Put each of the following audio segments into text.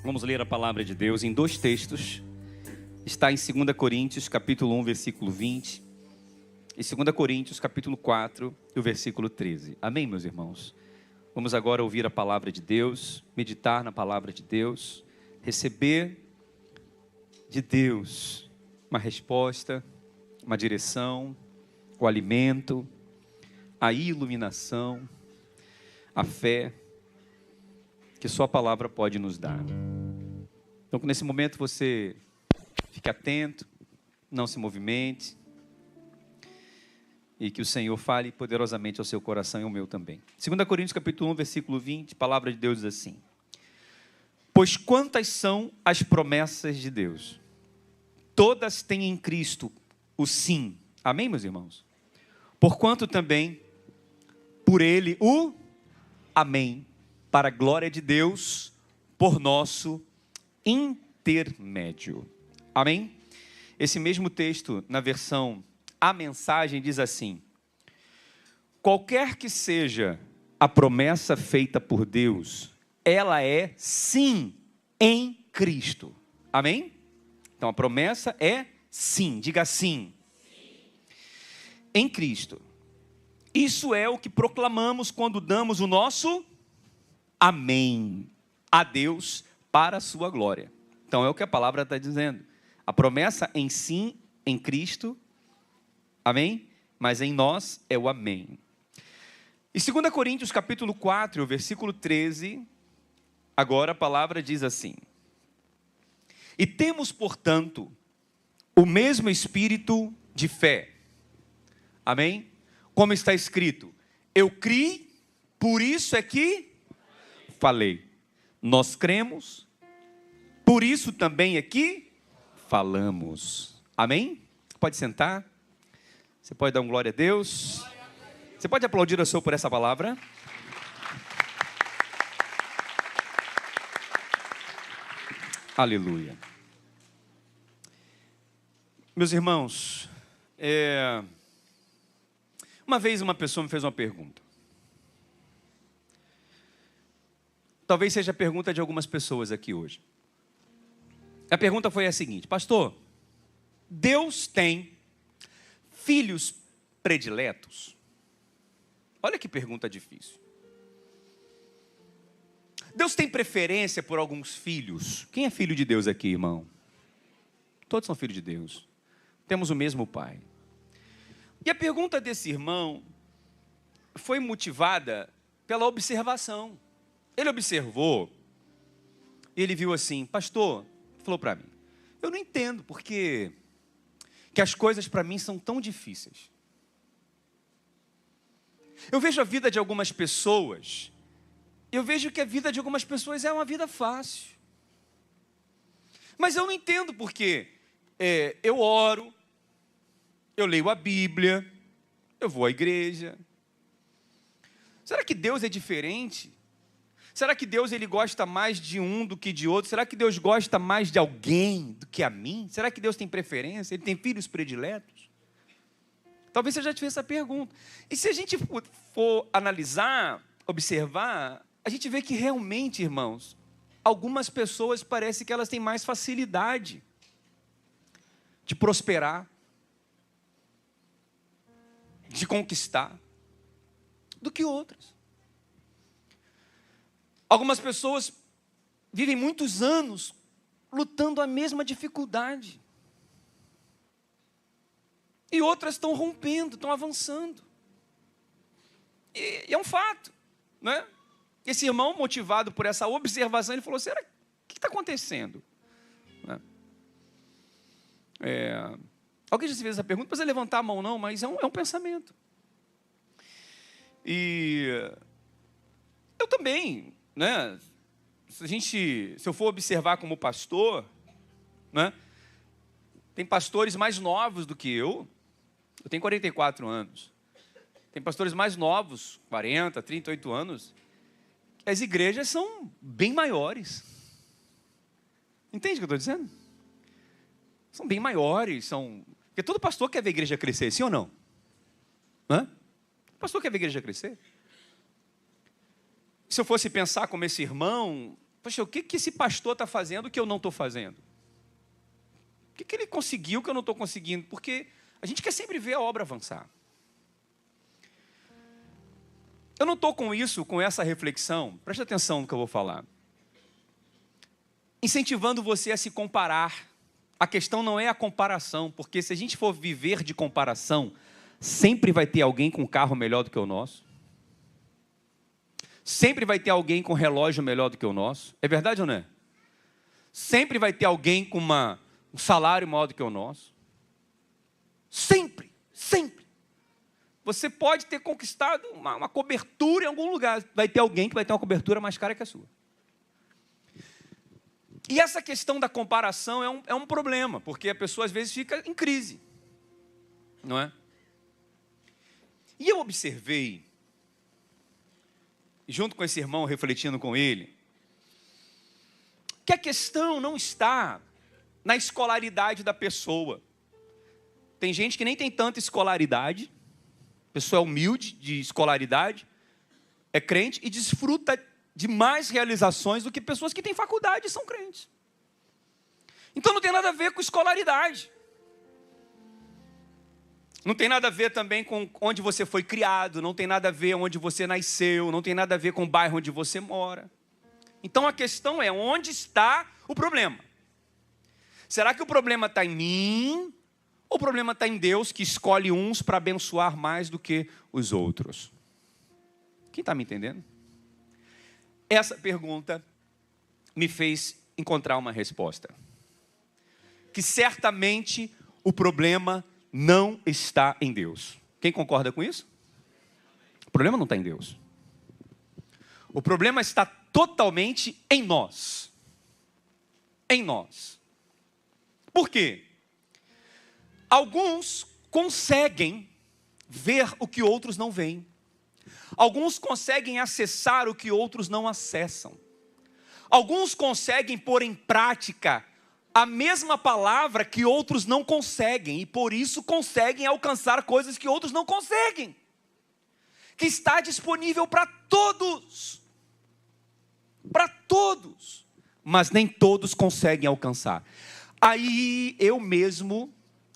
Vamos ler a palavra de Deus em dois textos. Está em 2 Coríntios, capítulo 1, versículo 20. E 2 Coríntios, capítulo 4, o versículo 13. Amém, meus irmãos? Vamos agora ouvir a palavra de Deus, meditar na palavra de Deus, receber de Deus uma resposta, uma direção, o alimento, a iluminação, a fé que só a palavra pode nos dar. Então, nesse momento você fique atento, não se movimente, e que o Senhor fale poderosamente ao seu coração e ao meu também. 2 Coríntios capítulo 1, versículo 20, a palavra de Deus diz assim: pois quantas são as promessas de Deus? Todas têm em Cristo o sim. Amém, meus irmãos? Porquanto também por ele o amém, para a glória de Deus, por nosso intermédio. Amém? Esse mesmo texto, na versão A Mensagem, diz assim: qualquer que seja a promessa feita por Deus, ela é sim em Cristo. Amém? Então a promessa é sim, diga sim. Em Cristo. Isso é o que proclamamos quando damos o nosso amém a Deus para a sua glória. Então é o que a palavra está dizendo. A promessa em sim, em Cristo, amém? Mas em nós é o amém. E 2 Coríntios capítulo 4, versículo 13, agora a palavra diz assim: e temos, portanto, o mesmo espírito de fé. Amém? Como está escrito, eu criei, por isso é que falei. Nós cremos, por isso também é que falamos. Amém? Pode sentar. Você pode dar um glória a Deus. Você pode aplaudir ao Senhor por essa palavra. Aleluia. Meus irmãos, uma vez uma pessoa me fez uma pergunta. Talvez seja a pergunta de algumas pessoas aqui hoje. A pergunta foi a seguinte: pastor, Deus tem filhos prediletos? Olha que pergunta difícil. Deus tem preferência por alguns filhos? Quem é filho de Deus aqui, irmão? Todos são filhos de Deus. Temos o mesmo Pai. E a pergunta desse irmão foi motivada pela observação. Ele observou, e ele viu assim: pastor, falou para mim, eu não entendo porque que as coisas para mim são tão difíceis. Eu vejo a vida de algumas pessoas, eu vejo que a vida de algumas pessoas é uma vida fácil. Mas eu não entendo porque eu oro, eu leio a Bíblia, eu vou à igreja. Será que Deus é diferente? Será que Deus ele gosta mais de um do que de outro? Será que Deus gosta mais de alguém do que a mim? Será que Deus tem preferência? Ele tem filhos prediletos? Talvez você já te fez essa pergunta. E se a gente for analisar, observar, a gente vê que realmente, irmãos, algumas pessoas parece que elas têm mais facilidade de prosperar, de conquistar, do que outras. Algumas pessoas vivem muitos anos lutando a mesma dificuldade. E outras estão rompendo, estão avançando. E é um fato, né? Esse irmão, motivado por essa observação, ele falou: será que está acontecendo? Né? Alguém já se fez essa pergunta? Não precisa levantar a mão não, mas é um pensamento. E eu também, né? Se eu for observar como pastor, né? Tem pastores mais novos do que eu tenho 44 anos. Tem pastores mais novos, 40, 38 anos. As igrejas são bem maiores. Entende o que eu estou dizendo? São bem maiores, porque todo pastor quer ver a igreja crescer, sim ou não? Hã? O pastor quer ver a igreja crescer. Se eu fosse pensar como esse irmão, Poxa, o que esse pastor está fazendo que eu não estou fazendo? O que ele conseguiu que eu não estou conseguindo? Porque a gente quer sempre ver a obra avançar. Eu não estou com essa reflexão, preste atenção no que eu vou falar, incentivando você a se comparar. A questão não é a comparação, porque se a gente for viver de comparação, sempre vai ter alguém com um carro melhor do que o nosso. Sempre vai ter alguém com um relógio melhor do que o nosso. É verdade ou não é? Sempre vai ter alguém com um salário maior do que o nosso. Sempre, sempre. Você pode ter conquistado uma cobertura em algum lugar. Vai ter alguém que vai ter uma cobertura mais cara que a sua. E essa questão da comparação é um problema, porque a pessoa às vezes fica em crise. Não é? E eu observei, junto com esse irmão, refletindo com ele, que a questão não está na escolaridade da pessoa. Tem gente que nem tem tanta escolaridade, a pessoa é humilde de escolaridade, é crente e desfruta de mais realizações do que pessoas que têm faculdade e são crentes. Então não tem nada a ver com escolaridade. Não tem nada a ver também com onde você foi criado, não tem nada a ver onde você nasceu, não tem nada a ver com o bairro onde você mora. Então a questão é, onde está o problema? Será que o problema está em mim? Ou o problema está em Deus, que escolhe uns para abençoar mais do que os outros? Quem está me entendendo? Essa pergunta me fez encontrar uma resposta. Que certamente o problema não está em Deus. Quem concorda com isso? O problema não está em Deus. O problema está totalmente em nós. Em nós. Por quê? Alguns conseguem ver o que outros não veem. Alguns conseguem acessar o que outros não acessam. Alguns conseguem pôr em prática a mesma palavra que outros não conseguem, e por isso conseguem alcançar coisas que outros não conseguem. Que está disponível para todos. Para todos. Mas nem todos conseguem alcançar. Aí eu mesmo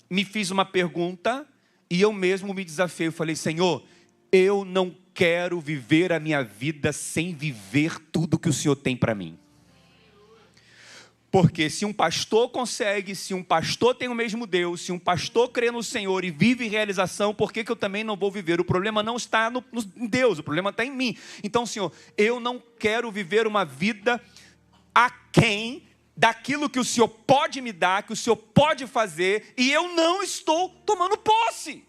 me fiz uma pergunta e eu mesmo me desafiei. Eu falei, Senhor, eu não quero viver a minha vida sem viver tudo que o Senhor tem para mim. Porque se um pastor consegue, se um pastor tem o mesmo Deus, se um pastor crê no Senhor e vive em realização, por que eu também não vou viver? O problema não está em Deus, o problema está em mim. Então, Senhor, eu não quero viver uma vida aquém daquilo que o Senhor pode me dar, que o Senhor pode fazer, e eu não estou tomando posse.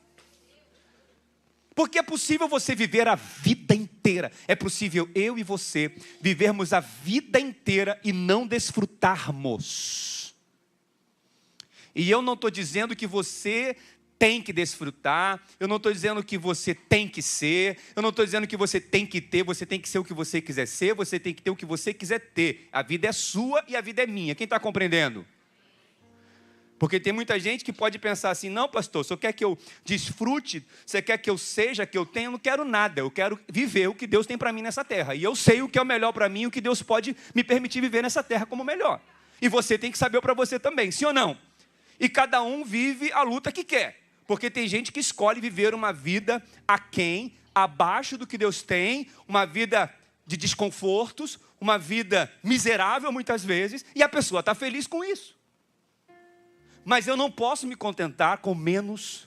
Porque é possível você viver a vida inteira. É possível eu e você vivermos a vida inteira e não desfrutarmos. E eu não estou dizendo que você tem que desfrutar. Eu não estou dizendo que você tem que ser. Eu não estou dizendo que você tem que ter. Você tem que ser o que você quiser ser. Você tem que ter o que você quiser ter. A vida é sua e a vida é minha. Quem está compreendendo? Porque tem muita gente que pode pensar assim, não pastor, o senhor quer que eu desfrute, você quer que eu seja, que eu tenha, eu não quero nada, eu quero viver o que Deus tem para mim nessa terra, e eu sei o que é o melhor para mim, o que Deus pode me permitir viver nessa terra como melhor, e você tem que saber para você também, sim ou não? E cada um vive a luta que quer, porque tem gente que escolhe viver uma vida aquém, abaixo do que Deus tem, uma vida de desconfortos, uma vida miserável muitas vezes, e a pessoa está feliz com isso. Mas eu não posso me contentar com menos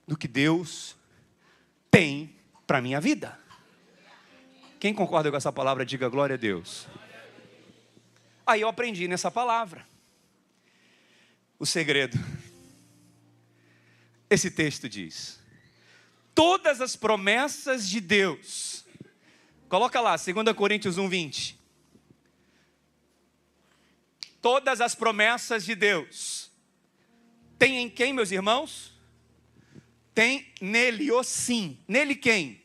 do que Deus tem para a minha vida. Quem concorda com essa palavra, diga glória a Deus. Aí eu aprendi nessa palavra o segredo. Esse texto diz: todas as promessas de Deus. Coloca lá, 2 Coríntios 1:20. Todas as promessas de Deus. Tem em quem, meus irmãos? Tem nele o sim. Nele quem?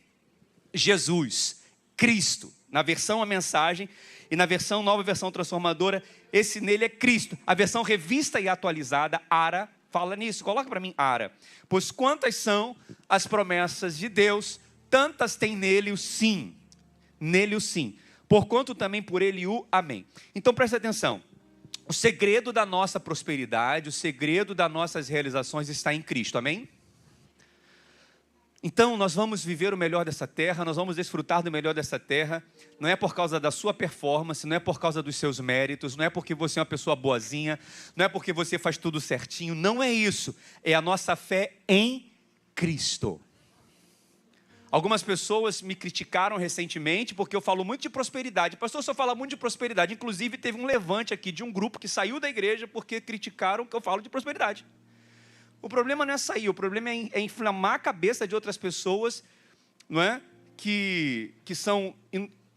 Jesus, Cristo. Na versão a mensagem e na versão nova, versão transformadora, esse nele é Cristo. A versão revista e atualizada, ARA, fala nisso. Coloca para mim, ARA. Pois quantas são as promessas de Deus, tantas tem nele o sim. Nele o sim. porquanto também por ele o amém. Então presta atenção, o segredo da nossa prosperidade, o segredo das nossas realizações está em Cristo, amém? Então nós vamos viver o melhor dessa terra, nós vamos desfrutar do melhor dessa terra, não é por causa da sua performance, não é por causa dos seus méritos, não é porque você é uma pessoa boazinha, não é porque você faz tudo certinho, não é isso, é a nossa fé em Cristo. Algumas pessoas me criticaram recentemente porque eu falo muito de prosperidade. Pastor, só fala muito de prosperidade. Inclusive, teve um levante aqui de um grupo que saiu da igreja porque criticaram que eu falo de prosperidade. O problema não é sair, o problema é inflamar a cabeça de outras pessoas, não é? Que são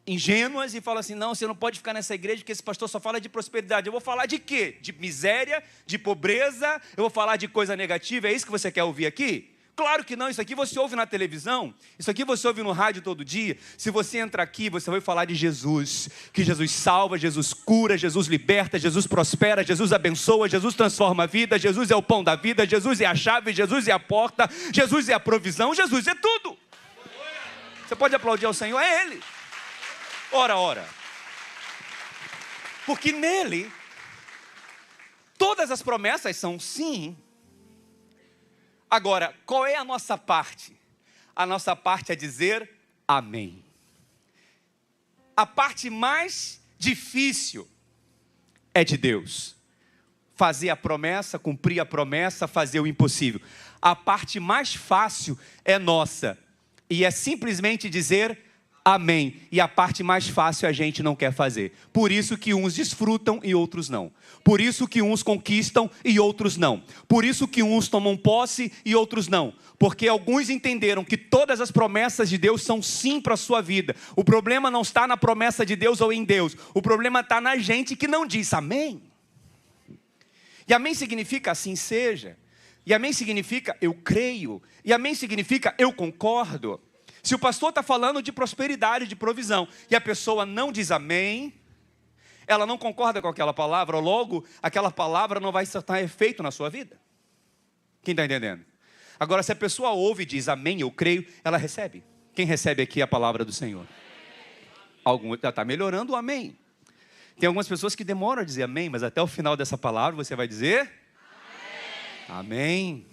ingênuas e falam assim, não, você não pode ficar nessa igreja porque esse pastor só fala de prosperidade. Eu vou falar de quê? De miséria, de pobreza, eu vou falar de coisa negativa, é isso que você quer ouvir aqui? Claro que não, isso aqui você ouve na televisão, isso aqui você ouve no rádio todo dia. Se você entrar aqui, você vai falar de Jesus, que Jesus salva, Jesus cura, Jesus liberta, Jesus prospera, Jesus abençoa, Jesus transforma a vida, Jesus é o pão da vida, Jesus é a chave, Jesus é a porta, Jesus é a provisão, Jesus é tudo. Você pode aplaudir ao Senhor, é Ele. Ora. Porque nele, todas as promessas são sim. Agora, qual é a nossa parte? A nossa parte é dizer amém. A parte mais difícil é de Deus. Fazer a promessa, cumprir a promessa, fazer o impossível. A parte mais fácil é nossa. E é simplesmente dizer amém. E a parte mais fácil a gente não quer fazer. Por isso que uns desfrutam e outros não. Por isso que uns conquistam e outros não. Por isso que uns tomam posse e outros não. Porque alguns entenderam que todas as promessas de Deus são sim para a sua vida. O problema não está na promessa de Deus ou em Deus. O problema está na gente que não diz amém. E amém significa assim seja. E amém significa eu creio. E amém significa eu concordo. Se o pastor está falando de prosperidade, de provisão, e a pessoa não diz amém, ela não concorda com aquela palavra, logo, aquela palavra não vai surtir efeito na sua vida. Quem está entendendo? Agora, se a pessoa ouve e diz amém, eu creio, ela recebe. Quem recebe aqui a palavra do Senhor? Algum já está melhorando o amém. Tem algumas pessoas que demoram a dizer amém, mas até o final dessa palavra você vai dizer amém.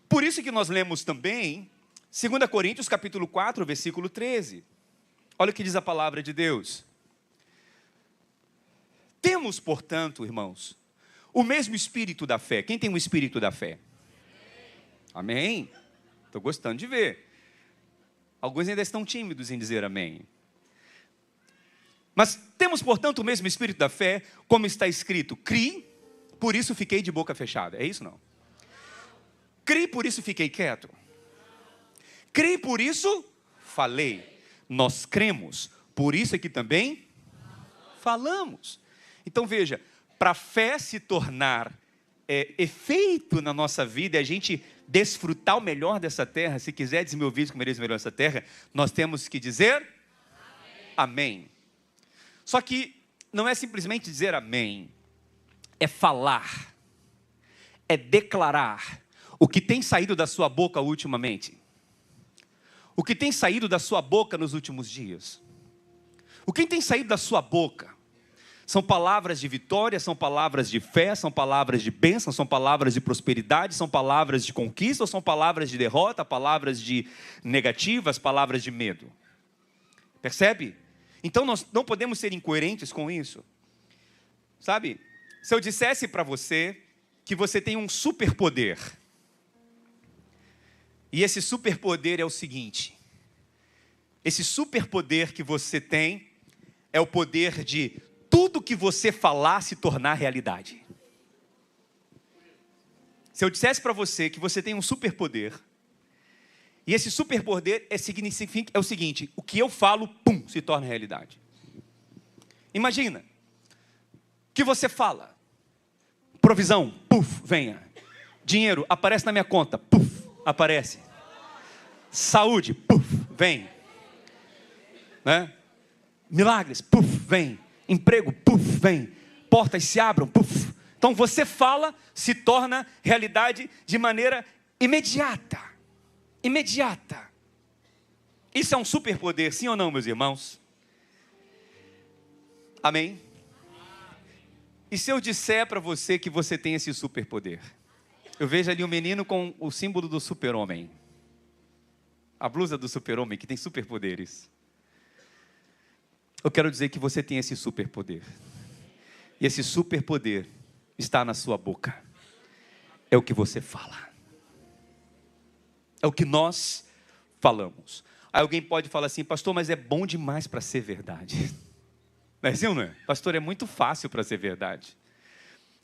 Por isso que nós lemos também 2 Coríntios capítulo 4, versículo 13. Olha o que diz a palavra de Deus. Temos, portanto, irmãos, o mesmo espírito da fé. Quem tem o espírito da fé? Amém? Estou gostando de ver. Alguns ainda estão tímidos em dizer amém. Mas temos, portanto, o mesmo espírito da fé, como está escrito, criei, por isso fiquei de boca fechada. É isso não? Criei, por isso fiquei quieto. Criei, por isso falei. Nós cremos, por isso aqui também falamos. Então veja, para a fé se tornar efeito na nossa vida, a gente desfrutar o melhor dessa terra, se quiser dizer meu vídeo que merece o melhor dessa terra, nós temos que dizer amém. Só que não é simplesmente dizer amém, é falar, é declarar o que tem saído da sua boca ultimamente. O que tem saído da sua boca nos últimos dias. O que tem saído da sua boca são palavras de vitória, são palavras de fé, são palavras de bênção, são palavras de prosperidade, são palavras de conquista, ou são palavras de derrota, palavras de negativas, palavras de medo. Percebe? Então nós não podemos ser incoerentes com isso. Sabe? Se eu dissesse para você que você tem um superpoder, e esse superpoder é o seguinte: esse superpoder que você tem é o poder de tudo que você falar se tornar realidade. Se eu dissesse para você que você tem um superpoder, e esse superpoder é o seguinte: o que eu falo, pum, se torna realidade. Imagina que você fala, provisão, puf, venha. Dinheiro aparece na minha conta, puf, aparece. Saúde, puf, vem. Né? Milagres, puf, vem. Emprego, puf, vem. Portas se abram, puf. Então você fala, se torna realidade de maneira imediata. Imediata. Isso é um superpoder, sim ou não, meus irmãos? Amém? E se eu disser para você que você tem esse superpoder? Eu vejo ali um menino com o símbolo do super-homem. A blusa do super-homem, que tem superpoderes. Eu quero dizer que você tem esse superpoder. E esse superpoder está na sua boca. É o que você fala. É o que nós falamos. Aí alguém pode falar assim, pastor, mas é bom demais para ser verdade. Não é assim ou não é? Pastor, é muito fácil para ser verdade.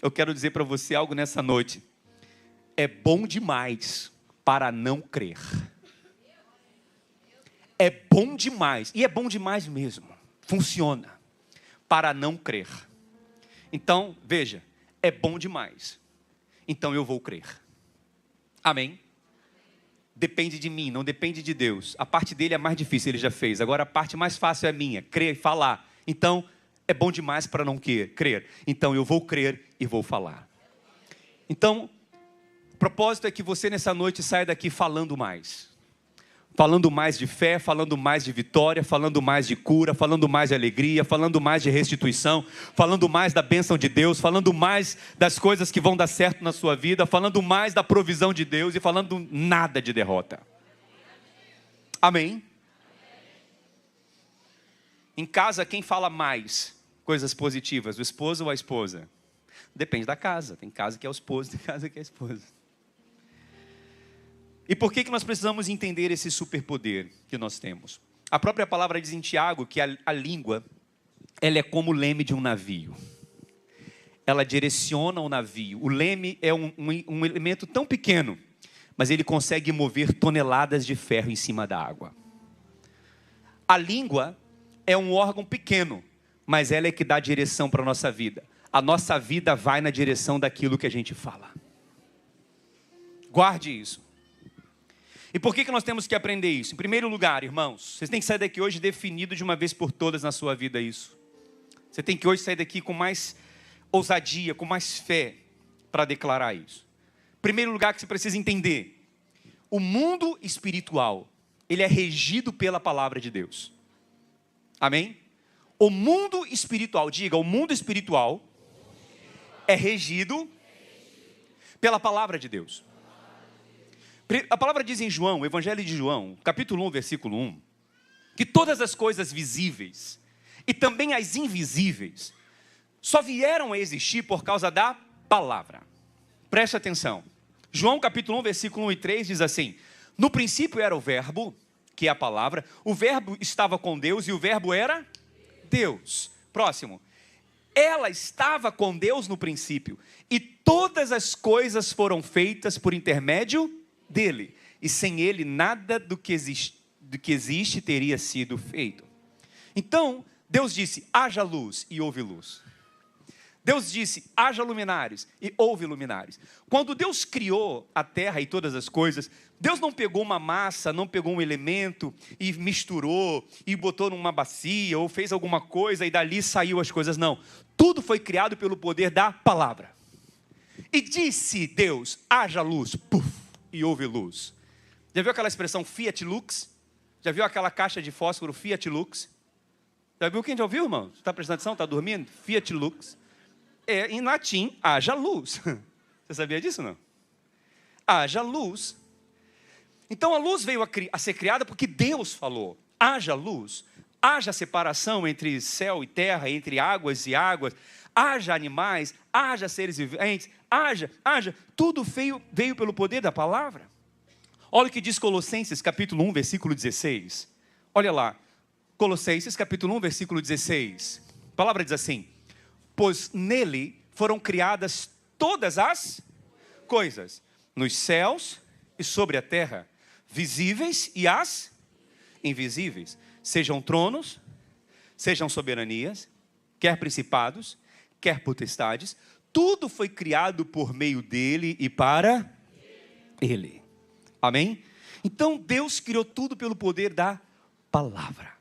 Eu quero dizer para você algo nessa noite. É bom demais para não crer. É bom demais, e é bom demais mesmo. Funciona para não crer. Então, veja, é bom demais. Então eu vou crer. Amém? Depende de mim, não depende de Deus. A parte dele é mais difícil, ele já fez. Agora a parte mais fácil é minha, crer e falar. Então, é bom demais para não crer. Então eu vou crer e vou falar. Então, o propósito é que você nessa noite saia daqui falando mais. Falando mais de fé, falando mais de vitória, falando mais de cura, falando mais de alegria, falando mais de restituição, falando mais da bênção de Deus, falando mais das coisas que vão dar certo na sua vida, falando mais da provisão de Deus e falando nada de derrota. Amém? Em casa, quem fala mais coisas positivas, o esposo ou a esposa? Depende da casa. Tem casa que é o esposo, tem casa que é a esposa. E por que nós precisamos entender esse superpoder que nós temos? A própria palavra diz em Tiago que a língua, ela é como o leme de um navio. Ela direciona o navio. O leme é um elemento tão pequeno, mas ele consegue mover toneladas de ferro em cima da água. A língua é um órgão pequeno, mas ela é que dá direção para a nossa vida. A nossa vida vai na direção daquilo que a gente fala. Guarde isso. E por que nós temos que aprender isso? Em primeiro lugar, irmãos, vocês têm que sair daqui hoje definido de uma vez por todas na sua vida isso. Você tem que hoje sair daqui com mais ousadia, com mais fé para declarar isso. Em primeiro lugar que você precisa entender, o mundo espiritual, ele é regido pela palavra de Deus. Amém? O mundo espiritual, diga, o mundo espiritual é regido pela palavra de Deus. A palavra diz em João, o Evangelho de João, capítulo 1, versículo 1, que todas as coisas visíveis e também as invisíveis só vieram a existir por causa da palavra. Preste atenção. João capítulo 1, versículo 1 e 3 diz assim: no princípio era o verbo, que é a palavra, o verbo estava com Deus e o verbo era Deus. Próximo. Ela estava com Deus no princípio e todas as coisas foram feitas por intermédio dele, e sem ele nada do que existe teria sido feito. Então Deus disse, haja luz, e houve luz. Deus disse, haja luminares, e houve luminares. Quando Deus criou a terra e todas as coisas, Deus não pegou uma massa, não pegou um elemento e misturou, e botou numa bacia, ou fez alguma coisa e dali saiu as coisas, não. Tudo foi criado pelo poder da palavra. E disse Deus, haja luz, puf, e houve luz. Já viu aquela expressão Fiat Lux? Já viu aquela caixa de fósforo Fiat Lux? Já viu? Quem já ouviu, irmão? Está prestando atenção? Está dormindo? Fiat Lux. É, em latim, haja luz. Você sabia disso, não? Haja luz. Então a luz veio a ser criada porque Deus falou, haja luz, haja separação entre céu e terra, entre águas e águas, haja animais, haja seres viventes, haja, tudo veio pelo poder da palavra. Olha o que diz Colossenses capítulo 1, versículo 16. Olha lá, Colossenses capítulo 1, versículo 16. A palavra diz assim, pois nele foram criadas todas as coisas, nos céus e sobre a terra, visíveis e as invisíveis, sejam tronos, sejam soberanias, quer principados, quer potestades, tudo foi criado por meio dele e para ele. Amém? Então Deus criou tudo pelo poder da palavra.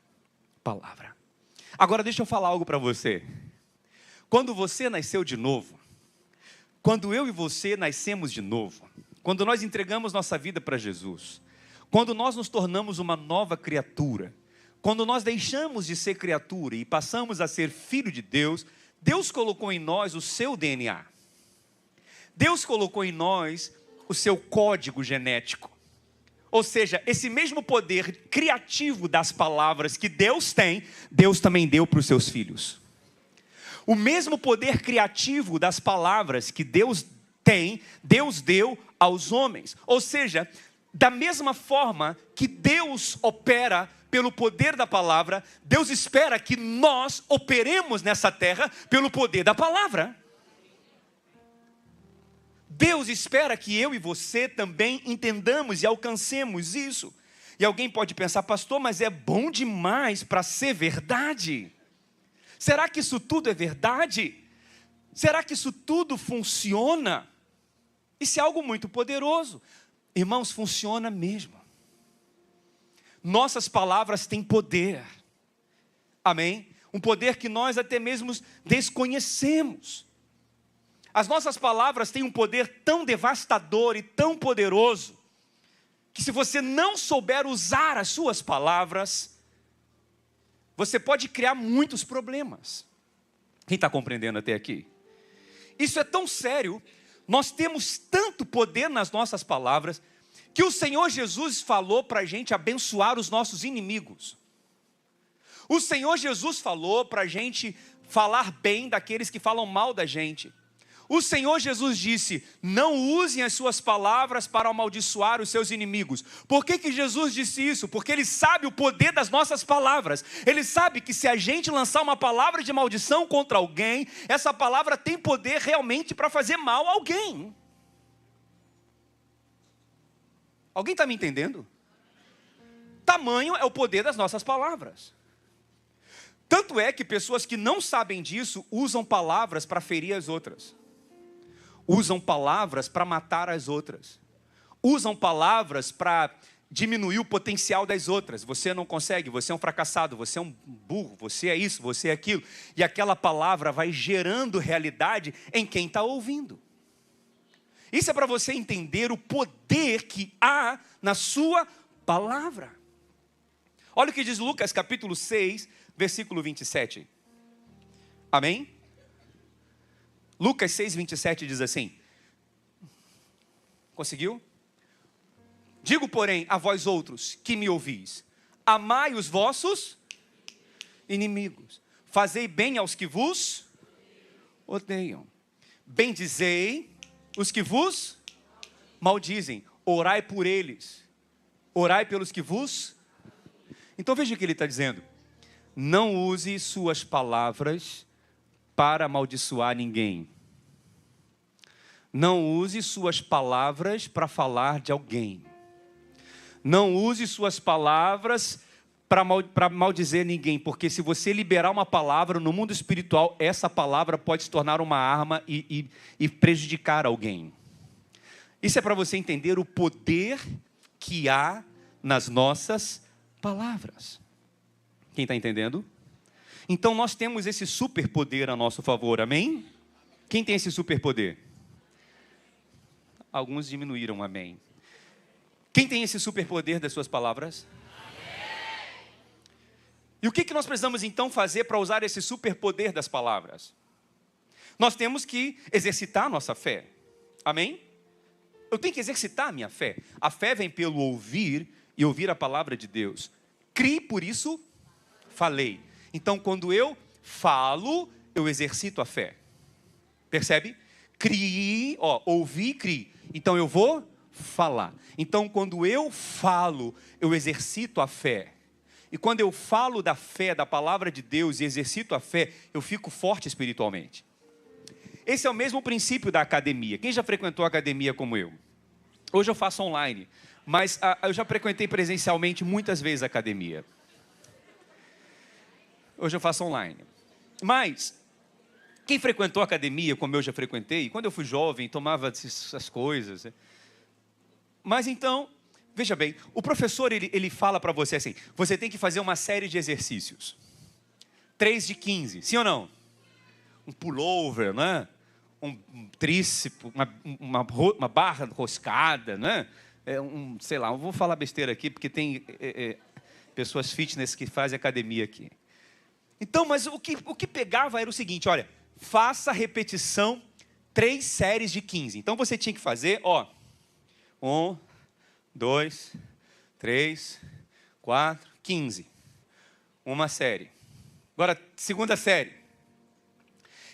Agora deixa eu falar algo para você. Quando você nasceu de novo, quando eu e você nascemos de novo, quando nós entregamos nossa vida para Jesus, Quando nós nos tornamos uma nova criatura, quando nós deixamos de ser criatura e passamos a ser filho de Deus, Deus colocou em nós o seu DNA. Deus colocou em nós o seu código genético. Ou seja, esse mesmo poder criativo das palavras que Deus tem, Deus também deu para os seus filhos. O mesmo poder criativo das palavras que Deus tem, Deus deu aos homens. Ou seja, da mesma forma que Deus opera pelo poder da palavra, Deus espera que nós operemos nessa terra pelo poder da palavra. Deus espera que eu e você também entendamos e alcancemos isso. E alguém pode pensar, pastor, mas é bom demais para ser verdade. Será que isso tudo é verdade? Será que isso tudo funciona? Isso é algo muito poderoso. Irmãos, funciona mesmo. Nossas palavras têm poder. Amém? Um poder que nós até mesmo desconhecemos. As nossas palavras têm um poder tão devastador e tão poderoso, que se você não souber usar as suas palavras, você pode criar muitos problemas. Quem está compreendendo até aqui? Isso é tão sério, nós temos tanto poder nas nossas palavras, que o Senhor Jesus falou para a gente abençoar os nossos inimigos. O Senhor Jesus falou para a gente falar bem daqueles que falam mal da gente. O Senhor Jesus disse, não usem as suas palavras para amaldiçoar os seus inimigos. Por que Jesus disse isso? Porque Ele sabe o poder das nossas palavras. Ele sabe que se a gente lançar uma palavra de maldição contra alguém, essa palavra tem poder realmente para fazer mal a alguém. Alguém está me entendendo? Tamanho é o poder das nossas palavras. Tanto é que pessoas que não sabem disso usam palavras para ferir as outras. Usam palavras para matar as outras. Usam palavras para diminuir o potencial das outras. Você não consegue, você é um fracassado, você é um burro, você é isso, você é aquilo. E aquela palavra vai gerando realidade em quem está ouvindo. Isso é para você entender o poder que há na sua palavra. Olha o que diz Lucas capítulo 6, versículo 27. Amém? Lucas 6, 27 diz assim. Conseguiu? Digo, porém, a vós outros que me ouvis, amai os vossos inimigos, fazei bem aos que vos odeiam, bendizei os que vos maldizem, orai por eles, orai pelos que vos... Então veja o que ele está dizendo. Não use suas palavras para amaldiçoar ninguém. Não use suas palavras para falar de alguém. Não use suas palavras para maldizer ninguém, porque se você liberar uma palavra no mundo espiritual, essa palavra pode se tornar uma arma e prejudicar alguém. Isso é para você entender o poder que há nas nossas palavras. Quem está entendendo? Então nós temos esse superpoder a nosso favor, amém? Quem tem esse superpoder? Alguns diminuíram, amém. Quem tem esse superpoder das suas palavras? Amém. E o que nós precisamos então fazer para usar esse superpoder das palavras? Nós temos que exercitar a nossa fé, amém? Eu tenho que exercitar a minha fé. A fé vem pelo ouvir e ouvir a palavra de Deus. Criei, por isso falei. Então, quando eu falo, eu exercito a fé. Percebe? Criei, ouvi e criei. Então, eu vou falar. Então, quando eu falo, eu exercito a fé. E quando eu falo da fé, da palavra de Deus e exercito a fé, eu fico forte espiritualmente. Esse é o mesmo princípio da academia. Quem já frequentou a academia como eu? Hoje eu faço online, mas eu já frequentei presencialmente muitas vezes a academia. Hoje eu faço online. Mas, quem frequentou a academia, como eu já frequentei, quando eu fui jovem, tomava essas coisas. Mas então, veja bem, o professor, ele fala para você assim, você tem que fazer uma série de exercícios. 3 de 15, sim ou não? Um pullover, né? Um tríceps, uma barra roscada, né? sei lá, eu vou falar besteira aqui, porque tem pessoas fitness que fazem academia aqui. Então, mas o que pegava era o seguinte, olha, faça repetição 3 séries de 15. Então, você tinha que fazer, 1, 2, 3, 4, 15. Uma série. Agora, segunda série.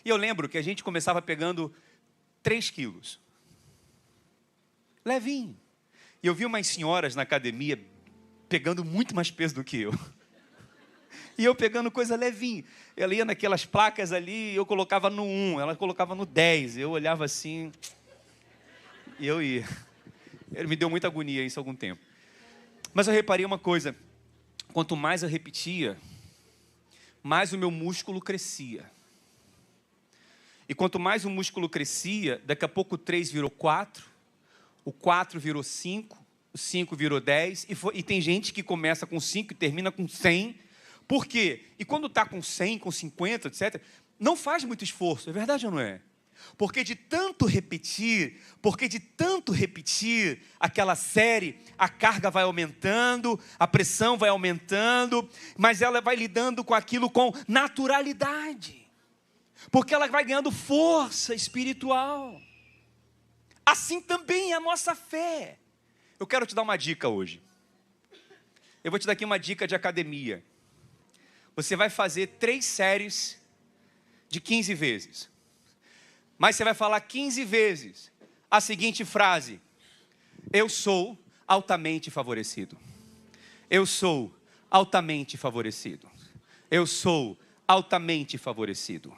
E eu lembro que a gente começava pegando 3 quilos. Levinho. E eu vi umas senhoras na academia pegando muito mais peso do que eu. E eu pegando coisa levinha. Ela ia naquelas placas ali, eu colocava no 1, ela colocava no 10. Eu olhava assim, e eu ia. Ele me deu muita agonia isso há algum tempo. Mas eu reparei uma coisa. Quanto mais eu repetia, mais o meu músculo crescia. E quanto mais o músculo crescia, daqui a pouco o 3 virou 4, o 4 virou 5, o 5 virou 10, e tem gente que começa com 5 e termina com 100. Por quê? E quando está com 100, com 50, etc., não faz muito esforço, é verdade ou não é? Porque de tanto repetir, aquela série, a carga vai aumentando, a pressão vai aumentando, mas ela vai lidando com aquilo com naturalidade. Porque ela vai ganhando força espiritual. Assim também é a nossa fé. Eu quero te dar uma dica hoje. Eu vou te dar aqui uma dica de academia. Você vai fazer 3 séries de 15 vezes. Mas você vai falar 15 vezes a seguinte frase: eu sou altamente favorecido. Eu sou altamente favorecido. Eu sou altamente favorecido.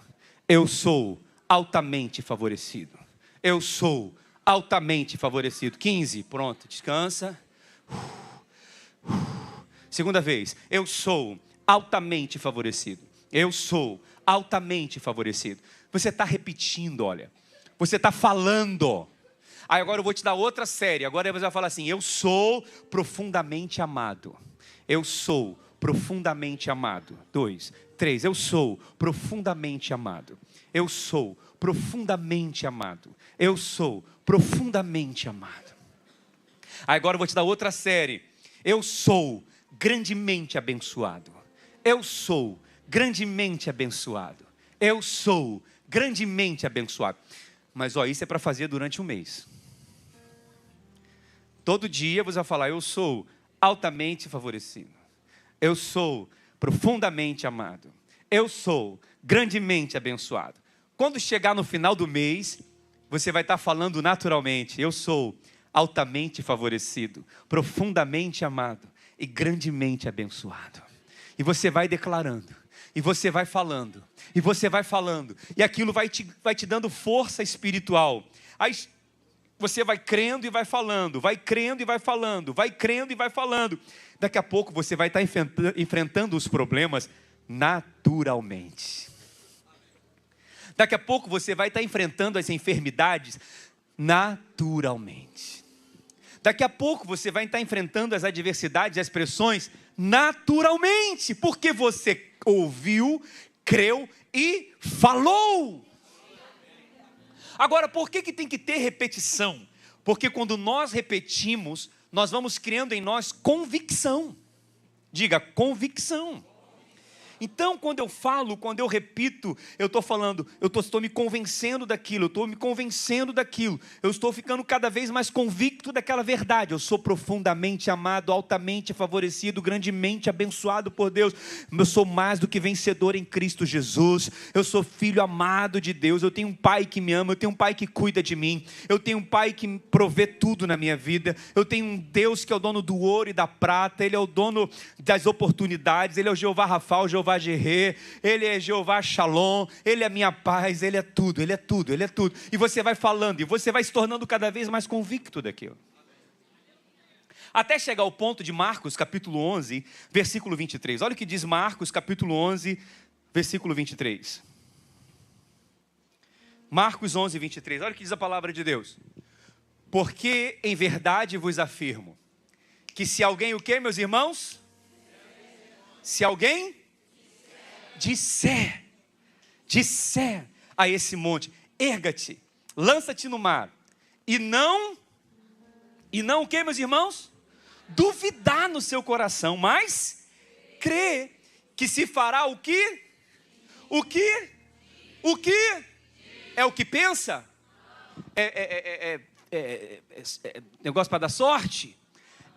Eu sou altamente favorecido. Eu sou altamente favorecido. 15, pronto, descansa. Segunda vez, eu sou altamente favorecido. Eu sou altamente favorecido. Você está repetindo, olha. Você está falando. Aí agora eu vou te dar outra série. Agora você vai falar assim: eu sou profundamente amado. Eu sou profundamente amado. 2, 3, eu sou profundamente amado. Eu sou profundamente amado. Eu sou profundamente amado. Aí agora eu vou te dar outra série. Eu sou grandemente abençoado. Eu sou grandemente abençoado. Eu sou grandemente abençoado. Mas isso é para fazer durante um mês. Todo dia você vai falar: eu sou altamente favorecido. Eu sou profundamente amado. Eu sou grandemente abençoado. Quando chegar no final do mês, você vai estar falando naturalmente: eu sou altamente favorecido, profundamente amado e grandemente abençoado. E você vai declarando, e você vai falando, e você vai falando, e aquilo vai te dando força espiritual. Aí você vai crendo e vai falando, vai crendo e vai falando, vai crendo e vai falando. Daqui a pouco você vai estar enfrentando os problemas naturalmente. Daqui a pouco você vai estar enfrentando as enfermidades naturalmente. Daqui a pouco você vai estar enfrentando as adversidades e as pressões naturalmente, porque você ouviu, creu e falou. Agora, por que tem que ter repetição? Porque quando nós repetimos, nós vamos criando em nós convicção. Diga, convicção. Então, quando eu falo, quando eu repito, eu estou falando, estou me convencendo daquilo, eu estou me convencendo daquilo, eu estou ficando cada vez mais convicto daquela verdade. Eu sou profundamente amado, altamente favorecido, grandemente abençoado por Deus. Eu sou mais do que vencedor em Cristo Jesus. Eu sou filho amado de Deus. Eu tenho um pai que me ama, eu tenho um pai que cuida de mim, eu tenho um pai que me provê tudo na minha vida. Eu tenho um Deus que é o dono do ouro e da prata, Ele é o dono das oportunidades, Ele é o Jeová Rafa, Jeová Jireh, Ele é Jeová Shalom, Ele é a minha paz, Ele é tudo, Ele é tudo, Ele é tudo. E você vai falando, e você vai se tornando cada vez mais convicto daquilo. Até chegar ao ponto de Marcos, capítulo 11, versículo 23. Olha o que diz Marcos, capítulo 11, versículo 23. Marcos 11, 23. Olha o que diz a palavra de Deus. Porque em verdade vos afirmo, que se alguém o quê, meus irmãos? Se alguém disser a esse monte: erga-te, lança-te no mar, e E não o que, meus irmãos? Duvidar no seu coração, mas crer que se fará o quê? O quê? O quê? É o que pensa? Negócio para dar sorte?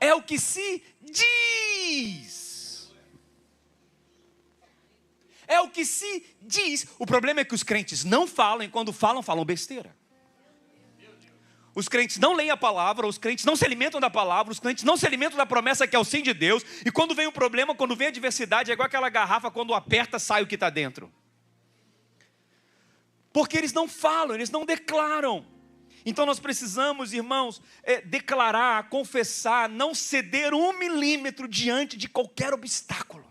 É o que se diz. É o que se diz. O problema é que os crentes não falam, e quando falam, falam besteira. Os crentes não leem a palavra, os crentes não se alimentam da palavra, os crentes não se alimentam da promessa que é o sim de Deus. E quando vem o problema, quando vem a adversidade, é igual aquela garrafa, quando aperta, sai o que está dentro. Porque eles não falam, eles não declaram. Então nós precisamos, irmãos, declarar, confessar, não ceder 1 milímetro diante de qualquer obstáculo.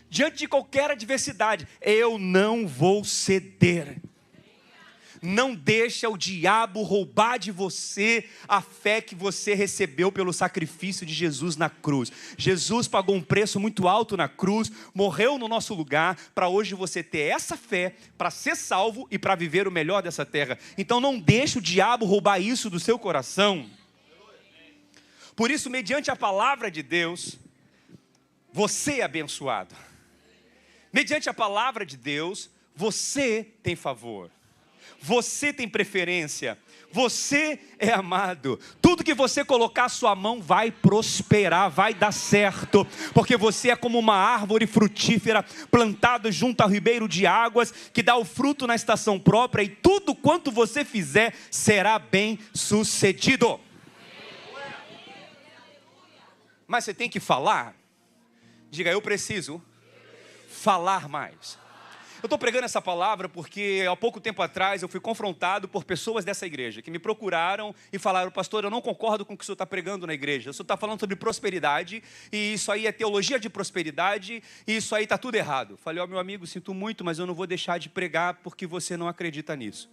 Diante de qualquer adversidade, eu não vou ceder. Não deixa o diabo roubar de você a fé que você recebeu pelo sacrifício de Jesus na cruz. Jesus pagou um preço muito alto na cruz, morreu no nosso lugar, para hoje você ter essa fé, para ser salvo e para viver o melhor dessa terra. Então não deixe o diabo roubar isso do seu coração. Por isso, mediante a palavra de Deus, você é abençoado. Mediante a palavra de Deus, você tem favor. Você tem preferência, você é amado. Tudo que você colocar a sua mão vai prosperar, vai dar certo, porque você é como uma árvore frutífera plantada junto ao ribeiro de águas, que dá o fruto na estação própria, e tudo quanto você fizer será bem sucedido. Mas você tem que falar. Diga, eu preciso falar mais. Eu estou pregando essa palavra porque há pouco tempo atrás eu fui confrontado por pessoas dessa igreja que me procuraram e falaram: pastor, eu não concordo com o que o senhor está pregando na igreja. O senhor está falando sobre prosperidade e isso aí é teologia de prosperidade e isso aí está tudo errado. Falei: ó, meu amigo, sinto muito, mas eu não vou deixar de pregar porque você não acredita nisso.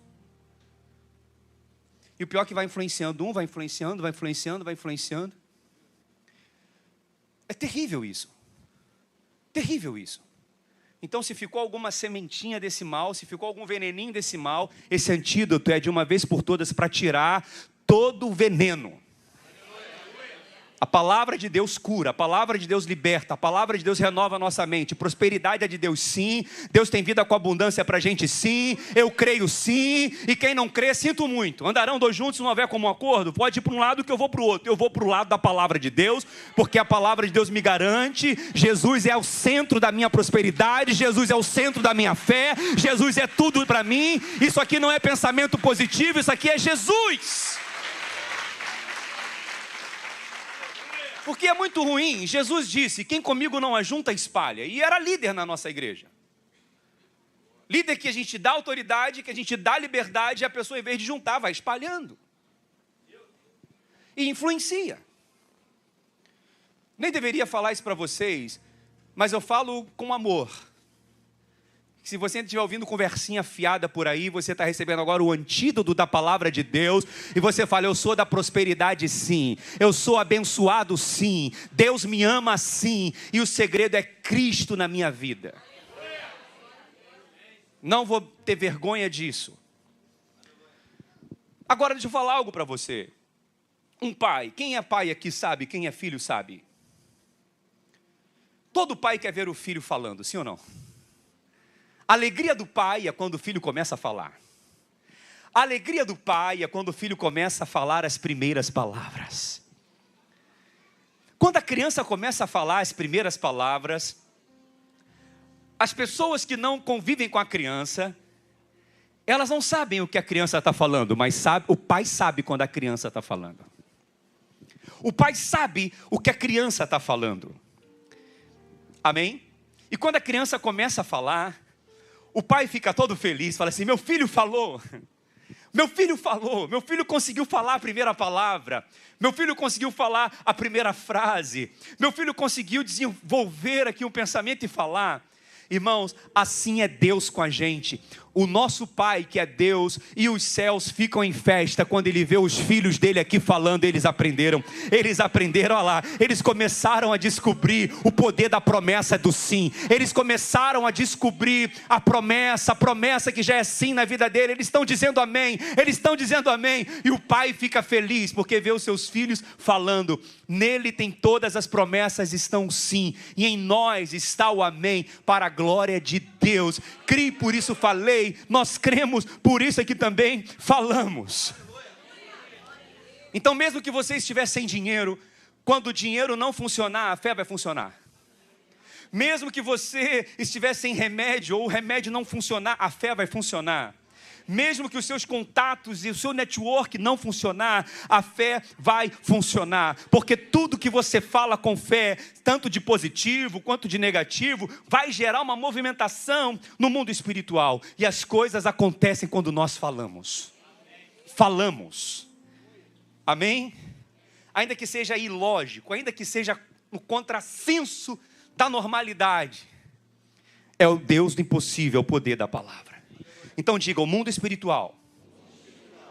E o pior é que vai influenciando vai influenciando, vai influenciando, vai influenciando. É terrível isso. Terrível isso. Então, se ficou alguma sementinha desse mal, se ficou algum veneninho desse mal, esse antídoto é de uma vez por todas para tirar todo o veneno. A palavra de Deus cura, a palavra de Deus liberta, a palavra de Deus renova a nossa mente. Prosperidade é de Deus, sim. Deus tem vida com abundância para a gente, sim. Eu creio, sim. E quem não crê, sinto muito. Andarão dois juntos se não houver comum acordo? Pode ir para um lado que eu vou para o outro. Eu vou para o lado da palavra de Deus, porque a palavra de Deus me garante. Jesus é o centro da minha prosperidade. Jesus é o centro da minha fé. Jesus é tudo para mim. Isso aqui não é pensamento positivo, isso aqui é Jesus. Porque é muito ruim. Jesus disse: quem comigo não ajunta, espalha. E era líder na nossa igreja. Líder que a gente dá autoridade, que a gente dá liberdade, e a pessoa, em vez de juntar, vai espalhando. E influencia. Nem deveria falar isso para vocês, mas eu falo com amor. Se você estiver ouvindo conversinha fiada por aí, você está recebendo agora o antídoto da palavra de Deus, e você fala: eu sou da prosperidade, sim. Eu sou abençoado, sim. Deus me ama, sim. E o segredo é Cristo na minha vida. Não vou ter vergonha disso. Agora deixa eu falar algo para você. Um pai, quem é pai aqui sabe, quem é filho sabe. Todo pai quer ver o filho falando, sim ou não? A alegria do pai é quando o filho começa a falar. A alegria do pai é quando o filho começa a falar as primeiras palavras. Quando a criança começa a falar as primeiras palavras, as pessoas que não convivem com a criança, elas não sabem o que a criança está falando, mas o pai sabe quando a criança está falando. O pai sabe o que a criança está falando. Amém? E quando a criança começa a falar, o pai fica todo feliz, fala assim: meu filho falou, meu filho conseguiu falar a primeira palavra, meu filho conseguiu falar a primeira frase, meu filho conseguiu desenvolver aqui um pensamento e falar. Irmãos, assim é Deus com a gente. O nosso Pai, que é Deus, e os céus ficam em festa quando Ele vê os filhos dele aqui falando. Eles aprenderam, olha lá, eles começaram a descobrir o poder da promessa do sim. Eles começaram a descobrir a promessa que já é sim na vida dele. Eles estão dizendo amém, e o Pai fica feliz, porque vê os seus filhos falando. Nele tem todas as promessas, estão sim, e em nós está o amém, para a glória de Deus. Criei, por isso falei. Nós cremos, por isso aqui também falamos. Então, mesmo que você estiver sem dinheiro, quando o dinheiro não funcionar, a fé vai funcionar. Mesmo que você estiver sem remédio, ou o remédio não funcionar, a fé vai funcionar. Mesmo que os seus contatos e o seu network não funcionar, a fé vai funcionar. Porque tudo que você fala com fé, tanto de positivo quanto de negativo, vai gerar uma movimentação no mundo espiritual. E as coisas acontecem quando nós falamos. Falamos. Amém? Ainda que seja ilógico, ainda que seja no contrassenso da normalidade, é o Deus do impossível, é o poder da palavra. Então diga, o mundo espiritual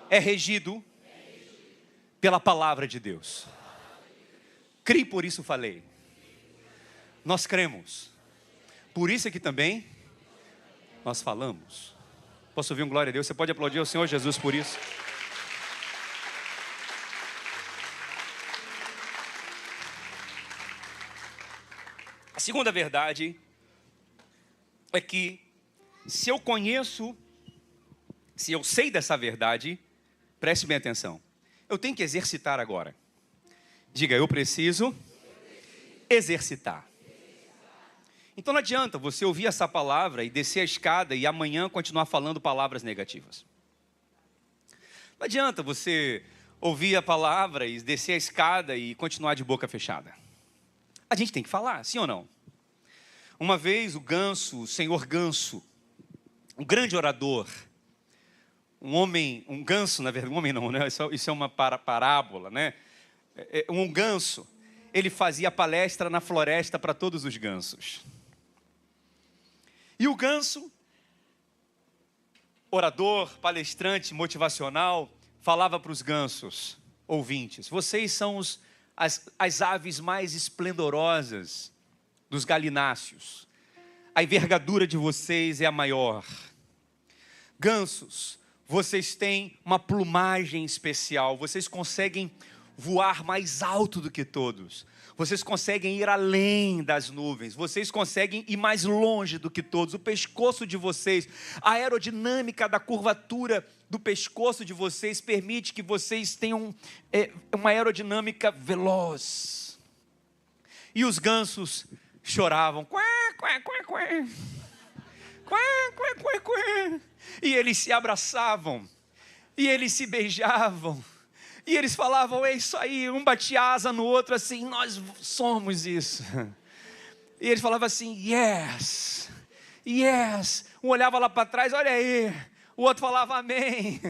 é regido pela palavra de Deus. Criei, por isso falei. Nós cremos. Por isso aqui também nós falamos. Posso ouvir um glória a Deus? Você pode aplaudir ao Senhor Jesus por isso? A segunda verdade é que se eu sei dessa verdade, preste bem atenção, eu tenho que exercitar agora. Diga, eu preciso exercitar. Então não adianta você ouvir essa palavra e descer a escada e amanhã continuar falando palavras negativas. Não adianta você ouvir a palavra e descer a escada e continuar de boca fechada. A gente tem que falar, sim ou não? Uma vez o senhor Ganso, um grande orador, um ganso, na verdade, um homem não, né? Isso é uma parábola, né? Um ganso, ele fazia palestra na floresta para todos os gansos. E o ganso, orador, palestrante, motivacional, falava para os gansos ouvintes: vocês são as aves mais esplendorosas dos galináceos. A envergadura de vocês é a maior. Gansos, vocês têm uma plumagem especial. Vocês conseguem voar mais alto do que todos. Vocês conseguem ir além das nuvens. Vocês conseguem ir mais longe do que todos. O pescoço de vocês, a aerodinâmica da curvatura do pescoço de vocês permite que vocês tenham uma aerodinâmica veloz. E os gansos choravam. Quá, quá, quá, quá. Quá, quá, quá, quá. E eles se abraçavam. E eles se beijavam. E eles falavam, é isso aí, um batia asa no outro assim, nós somos isso. E eles falavam assim, yes, yes. Um olhava lá para trás, olha aí. O outro falava amém.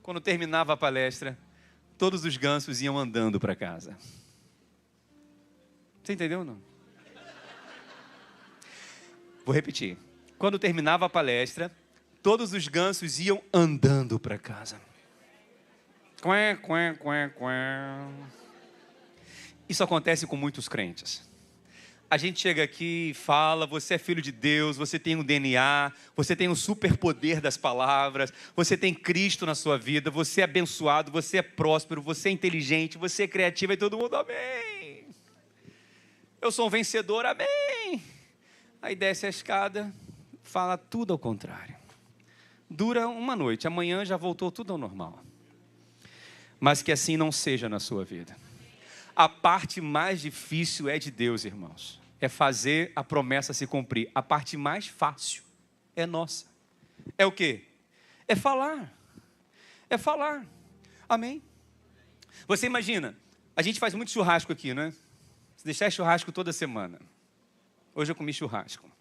Quando terminava a palestra, todos os gansos iam andando para casa. Você entendeu ou não? Vou repetir. Quando terminava a palestra, todos os gansos iam andando para casa. Quá, quá, quá, quá. Isso acontece com muitos crentes. A gente chega aqui e fala, você é filho de Deus, você tem um DNA, você tem um superpoder das palavras, você tem Cristo na sua vida, você é abençoado, você é próspero, você é inteligente, você é criativo, e todo mundo, amém. Eu sou um vencedor, amém. Aí desce a escada, fala tudo ao contrário. Dura uma noite, amanhã já voltou tudo ao normal. Mas que assim não seja na sua vida. A parte mais difícil é de Deus, irmãos. É fazer a promessa se cumprir. A parte mais fácil é nossa. É o quê? É falar. É falar. Amém? Você imagina, a gente faz muito churrasco aqui, né? Se deixar churrasco toda semana. Hoje eu comi churrasco.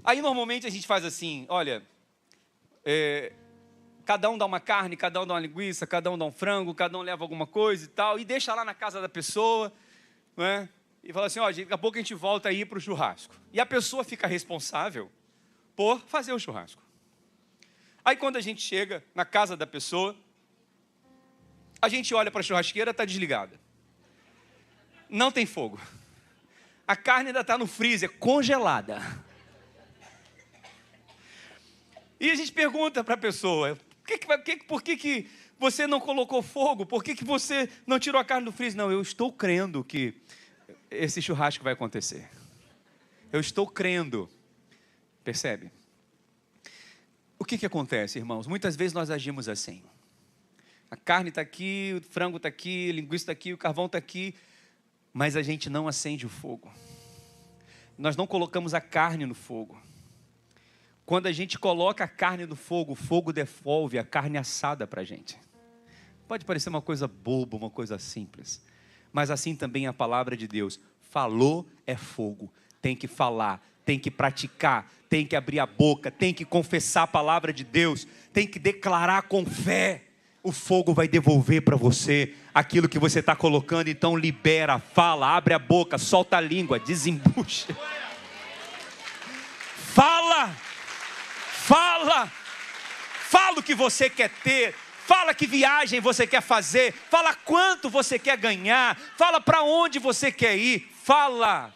Aí normalmente a gente faz assim, olha... cada um dá uma carne, cada um dá uma linguiça, cada um dá um frango, cada um leva alguma coisa e tal, e deixa lá na casa da pessoa, não é? e fala assim, ó, daqui a pouco a gente volta aí para o churrasco. E a pessoa fica responsável por fazer o churrasco. Aí quando a gente chega na casa da pessoa, a gente olha para a churrasqueira, está desligada. Não tem fogo. A carne ainda está no freezer, congelada. E a gente pergunta para a pessoa, por que você não colocou fogo? Por que você não tirou a carne do freezer? Não, eu estou crendo que esse churrasco vai acontecer. Eu estou crendo. Percebe? O que acontece, irmãos? Muitas vezes nós agimos assim. A carne está aqui, o frango está aqui, a linguiça está aqui, o carvão está aqui, mas a gente não acende o fogo. Nós não colocamos a carne no fogo. Quando a gente coloca a carne no fogo, o fogo devolve a carne assada para a gente. Pode parecer uma coisa boba, uma coisa simples, mas assim também é a palavra de Deus. Falou é fogo, tem que falar, tem que praticar, tem que abrir a boca, tem que confessar a palavra de Deus, tem que declarar com fé. O fogo vai devolver para você aquilo que você está colocando. Então libera, fala, abre a boca, solta a língua, desembucha. Fala o que você quer ter, fala que viagem você quer fazer, fala quanto você quer ganhar, fala para onde você quer ir, fala,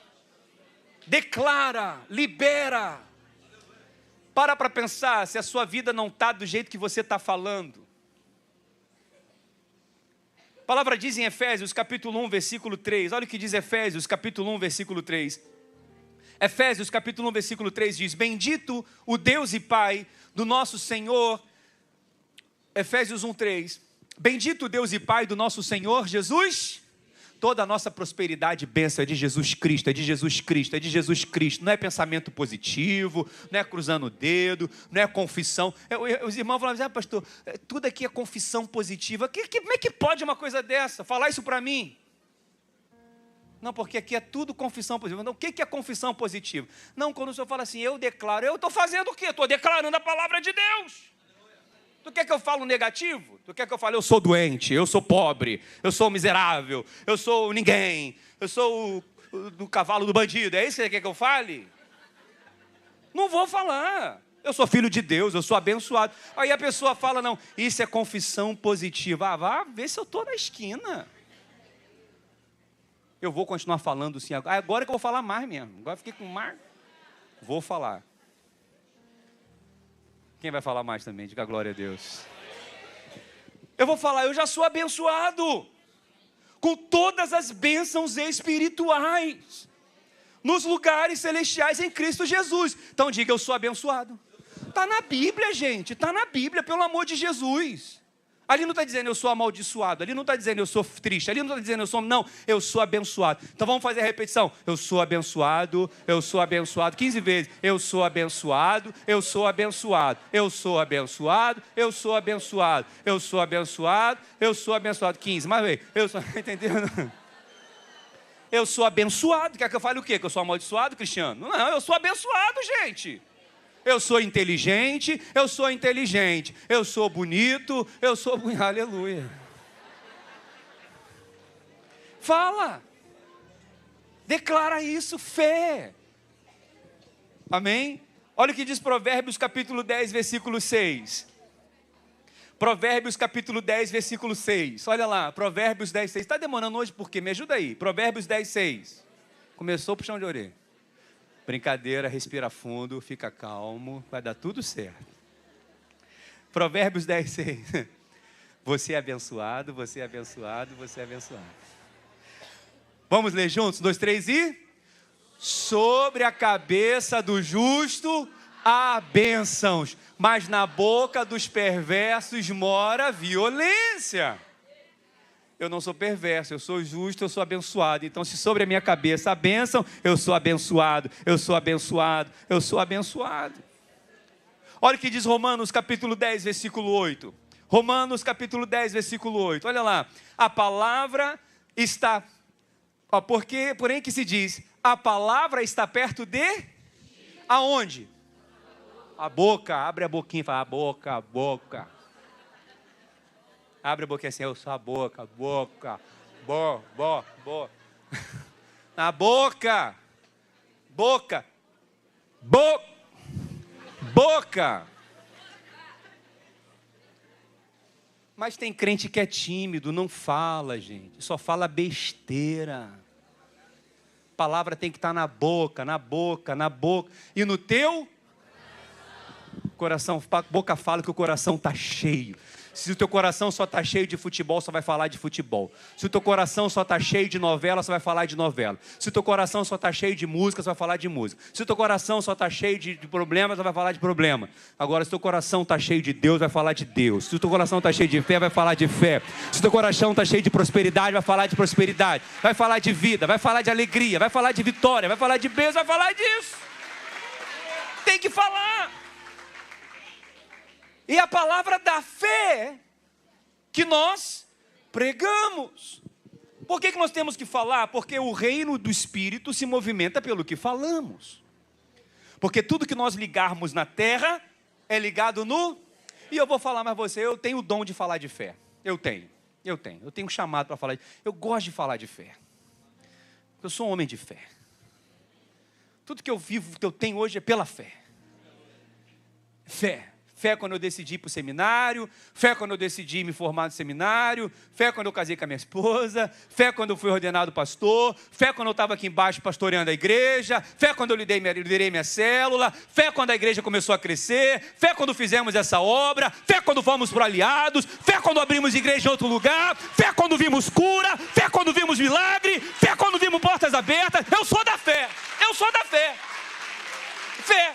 declara, libera. Para pensar se a sua vida não está do jeito que você está falando. A palavra diz em Efésios capítulo 1, versículo 3, olha o que diz Efésios capítulo 1, versículo 3. Efésios capítulo 1, versículo 3 diz, bendito o Deus e Pai do nosso Senhor, Efésios 1, 3, bendito o Deus e Pai do nosso Senhor Jesus. Toda a nossa prosperidade e bênção é de Jesus Cristo, é de Jesus Cristo, é de Jesus Cristo. Não é pensamento positivo, não é cruzando o dedo, não é confissão. Os irmãos falam assim, pastor, tudo aqui é confissão positiva. Como é que pode uma coisa dessa? Falar isso para mim? Não, porque aqui é tudo confissão positiva. Não, o que é confissão positiva? Não, quando o senhor fala assim, eu declaro, eu estou fazendo o quê? Estou declarando a palavra de Deus. Tu quer que eu fale negativo? Tu quer que eu fale, eu sou doente, eu sou pobre, eu sou miserável, eu sou ninguém, eu sou do cavalo do bandido, é isso que você quer que eu fale? Não vou falar. Eu sou filho de Deus, eu sou abençoado. Aí a pessoa fala, não, isso é confissão positiva. Vá ver se eu estou na esquina. Eu vou continuar falando sim agora. Agora que eu vou falar mais mesmo. Agora eu fiquei com mar. Vou falar. Quem vai falar mais também? Diga glória a Deus. Eu vou falar, eu já sou abençoado com todas as bênçãos espirituais nos lugares celestiais em Cristo Jesus. Então diga, eu sou abençoado. Está na Bíblia, gente. Está na Bíblia, pelo amor de Jesus. Ali não está dizendo eu sou amaldiçoado, ali não está dizendo eu sou triste, ali não está dizendo eu sou, não, eu sou abençoado. Então vamos fazer a repetição, eu sou abençoado, 15 vezes, eu sou abençoado, eu sou abençoado, eu sou abençoado, eu sou abençoado, eu sou abençoado, eu sou abençoado, 15, mais uma vez, eu sou, entendendo? Eu sou abençoado, quer que eu fale o quê? Que eu sou amaldiçoado, Cristiano? Não, eu sou abençoado, gente. Eu sou inteligente, eu sou inteligente. Eu sou bonito, eu sou bonito. Aleluia. Fala. Declara isso, fé. Amém? Olha o que diz Provérbios capítulo 10, versículo 6. Provérbios capítulo 10, versículo 6. Olha lá, Provérbios 10, 6. Está demorando hoje por quê? Me ajuda aí. Provérbios 10, 6. Começou o puxão de orelha. Brincadeira, respira fundo, fica calmo, vai dar tudo certo. Provérbios 10, 6. Você é abençoado, você é abençoado, você é abençoado. Vamos ler juntos? 1, 2, 3 e... Sobre a cabeça do justo há bênçãos, mas na boca dos perversos mora violência. Eu não sou perverso, eu sou justo, eu sou abençoado. Então, se sobre a minha cabeça a bênção, eu sou abençoado, eu sou abençoado, eu sou abençoado. Olha o que diz Romanos capítulo 10, versículo 8. Romanos capítulo 10, versículo 8. Olha lá. A palavra está... porém que se diz, a palavra está perto de... Aonde? A boca. Abre a boquinha e fala, a boca. Abre a boquinha assim, eu sou a boca, bo. Na boca. Boca. Boca. Mas tem crente que é tímido, não fala, gente. Só fala besteira. A palavra tem que estar na boca, na boca, na boca. E no teu coração, a boca fala que o coração está cheio. Se o teu coração só está cheio de futebol, só vai falar de futebol. Se o teu coração só está cheio de novela, só vai falar de novela. Se o teu coração só está cheio de música, só vai falar de música. Se o teu coração só está cheio de problemas, só vai falar de problema. Agora, se o teu coração está cheio de Deus, vai falar de Deus. Se o teu coração está cheio de fé, vai falar de fé. Se o teu coração está cheio de prosperidade, vai falar de prosperidade. Vai falar de vida, vai falar de alegria, vai falar de vitória, vai falar de bênção, vai falar disso. Tem que falar. E a palavra da fé que nós pregamos. Por que nós temos que falar? Porque o reino do Espírito se movimenta pelo que falamos. Porque tudo que nós ligarmos na terra é ligado no... E eu vou falar mais você, eu tenho o dom de falar de fé. Eu tenho um chamado para falar de... Eu gosto de falar de fé. Eu sou um homem de fé. Tudo que eu vivo, que eu tenho hoje é pela fé. Fé. Fé quando eu decidi ir para o seminário, fé quando eu decidi me formar no seminário, fé quando eu casei com a minha esposa, fé quando eu fui ordenado pastor, fé quando eu estava aqui embaixo pastoreando a igreja, fé quando eu liderei minha célula, fé quando a igreja começou a crescer, fé quando fizemos essa obra, fé quando fomos para Aliados, fé quando abrimos igreja em outro lugar, fé quando vimos cura, fé quando vimos milagre, fé quando vimos portas abertas. Eu sou da fé, fé.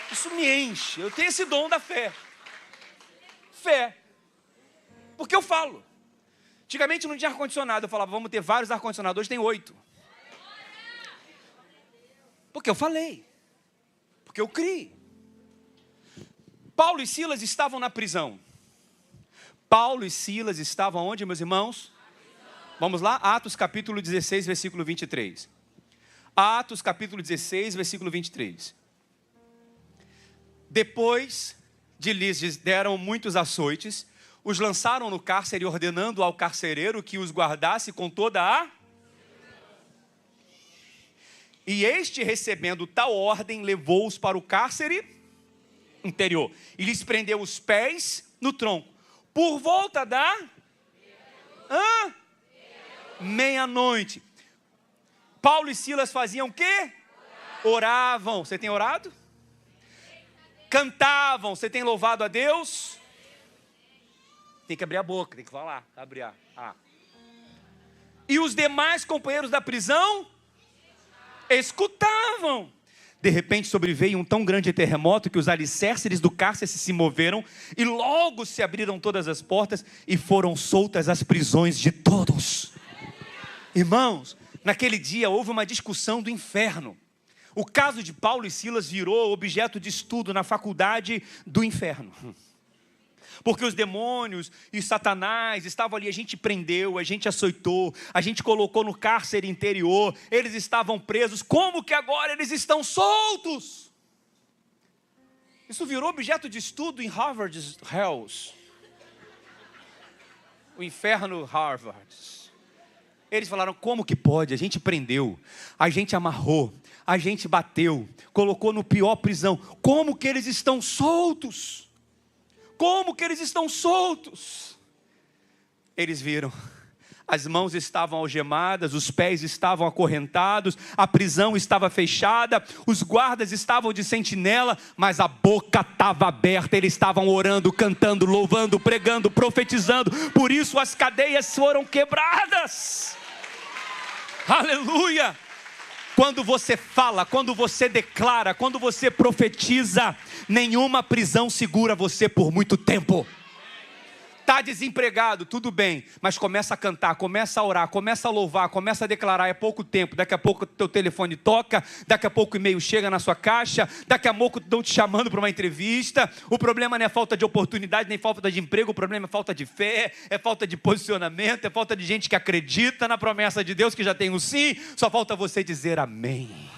Isso me enche, eu tenho esse dom da fé. Fé. Porque eu falo. Antigamente não tinha ar-condicionado, eu falava, vamos ter vários ar-condicionados, hoje tem 8. Porque eu falei. Porque eu criei. Paulo e Silas estavam na prisão. Paulo e Silas estavam onde, meus irmãos? Vamos lá, Atos capítulo 16, versículo 23. Atos capítulo 16, versículo 23. Depois de lhes deram muitos açoites, os lançaram no cárcere, ordenando ao carcereiro que os guardasse com toda a... E este, recebendo tal ordem, levou-os para o cárcere interior e lhes prendeu os pés no tronco. Por volta da... meia-noite. Paulo e Silas faziam o quê? Oravam. Você tem orado? Cantavam. Você tem louvado a Deus? Tem que abrir a boca, tem que falar. E os demais companheiros da prisão escutavam. De repente sobreveio um tão grande terremoto que os alicerces do cárcere se moveram e logo se abriram todas as portas e foram soltas as prisões de todos. Irmãos, naquele dia houve uma discussão do inferno. O caso de Paulo e Silas virou objeto de estudo na faculdade do inferno. Porque os demônios e Satanás estavam ali, a gente prendeu, a gente açoitou, a gente colocou no cárcere interior, eles estavam presos, como que agora eles estão soltos? Isso virou objeto de estudo em Harvard Hells. O inferno Harvard. Eles falaram, como que pode? A gente prendeu, a gente amarrou, a gente bateu, colocou no pior prisão. Como que eles estão soltos? Como que eles estão soltos? Eles viram, as mãos estavam algemadas, os pés estavam acorrentados, a prisão estava fechada, os guardas estavam de sentinela, mas a boca estava aberta, eles estavam orando, cantando, louvando, pregando, profetizando, por isso as cadeias foram quebradas. Aleluia! Quando você fala, quando você declara, quando você profetiza, nenhuma prisão segura você por muito tempo. Está desempregado, tudo bem, mas começa a cantar, começa a orar, começa a louvar, começa a declarar, é pouco tempo, daqui a pouco teu telefone toca, daqui a pouco o e-mail chega na sua caixa, daqui a pouco estão te chamando para uma entrevista. O problema não é falta de oportunidade, nem falta de emprego, o problema é falta de fé, é falta de posicionamento, é falta de gente que acredita na promessa de Deus, que já tem o sim, só falta você dizer amém.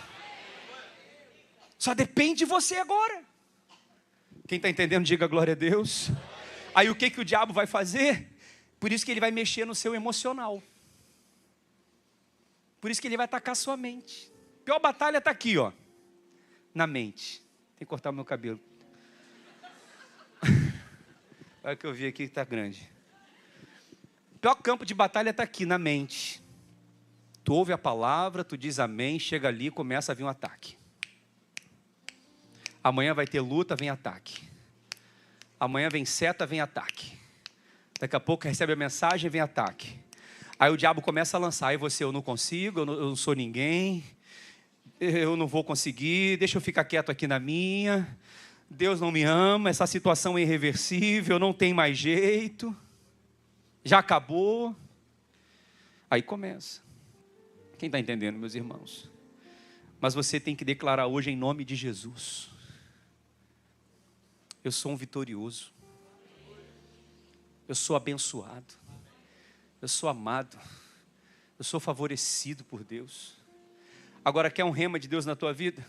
Só depende de você agora. Quem está entendendo, diga glória a Deus. Aí o que o diabo vai fazer? Por isso que ele vai mexer no seu emocional. Por isso que ele vai atacar a sua mente. A pior batalha está aqui, ó, na mente. Tem que cortar o meu cabelo. Olha o que eu vi aqui que está grande. O pior campo de batalha está aqui, na mente. Tu ouve a palavra, tu diz amém, chega ali e começa a vir um ataque. Amanhã vai ter luta, vem ataque. Amanhã vem seta, vem ataque. Daqui a pouco recebe a mensagem, vem ataque. Aí o diabo começa a lançar. Aí você, eu não consigo, eu não sou ninguém. Eu não vou conseguir, deixa eu ficar quieto aqui na minha. Deus não me ama, essa situação é irreversível, não tem mais jeito. Já acabou. Aí começa. Quem está entendendo, meus irmãos? Mas você tem que declarar hoje em nome de Jesus: eu sou um vitorioso. Eu sou abençoado. Eu sou amado. Eu sou favorecido por Deus. Agora, quer um rema de Deus na tua vida?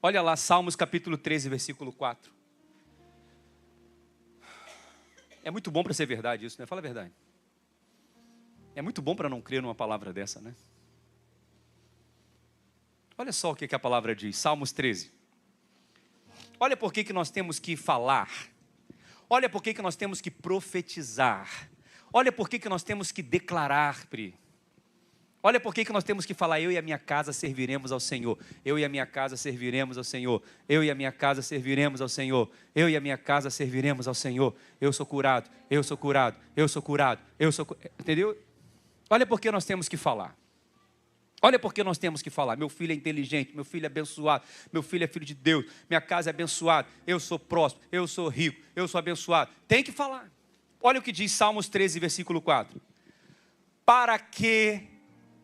Olha lá, Salmos capítulo 13, versículo 4. É muito bom para ser verdade isso, né? Fala a verdade. É muito bom para não crer numa palavra dessa, né? Olha só o que a palavra diz, Salmos 13. Olha por que nós temos que falar. Olha por que nós temos que profetizar. Olha por que nós temos que declarar, Pri. Olha por que nós temos que falar: eu e a minha casa serviremos ao Senhor. Eu e a minha casa serviremos ao Senhor. Eu e a minha casa serviremos ao Senhor. Eu e a minha casa serviremos ao Senhor. Eu sou curado, eu sou curado, eu sou curado, eu sou curado. Entendeu? Olha por que nós temos que falar. Olha por que nós temos que falar. Meu filho é inteligente, meu filho é abençoado, meu filho é filho de Deus, minha casa é abençoada, eu sou próspero, eu sou rico, eu sou abençoado. Tem que falar. Olha o que diz Salmos 13, versículo 4. Para que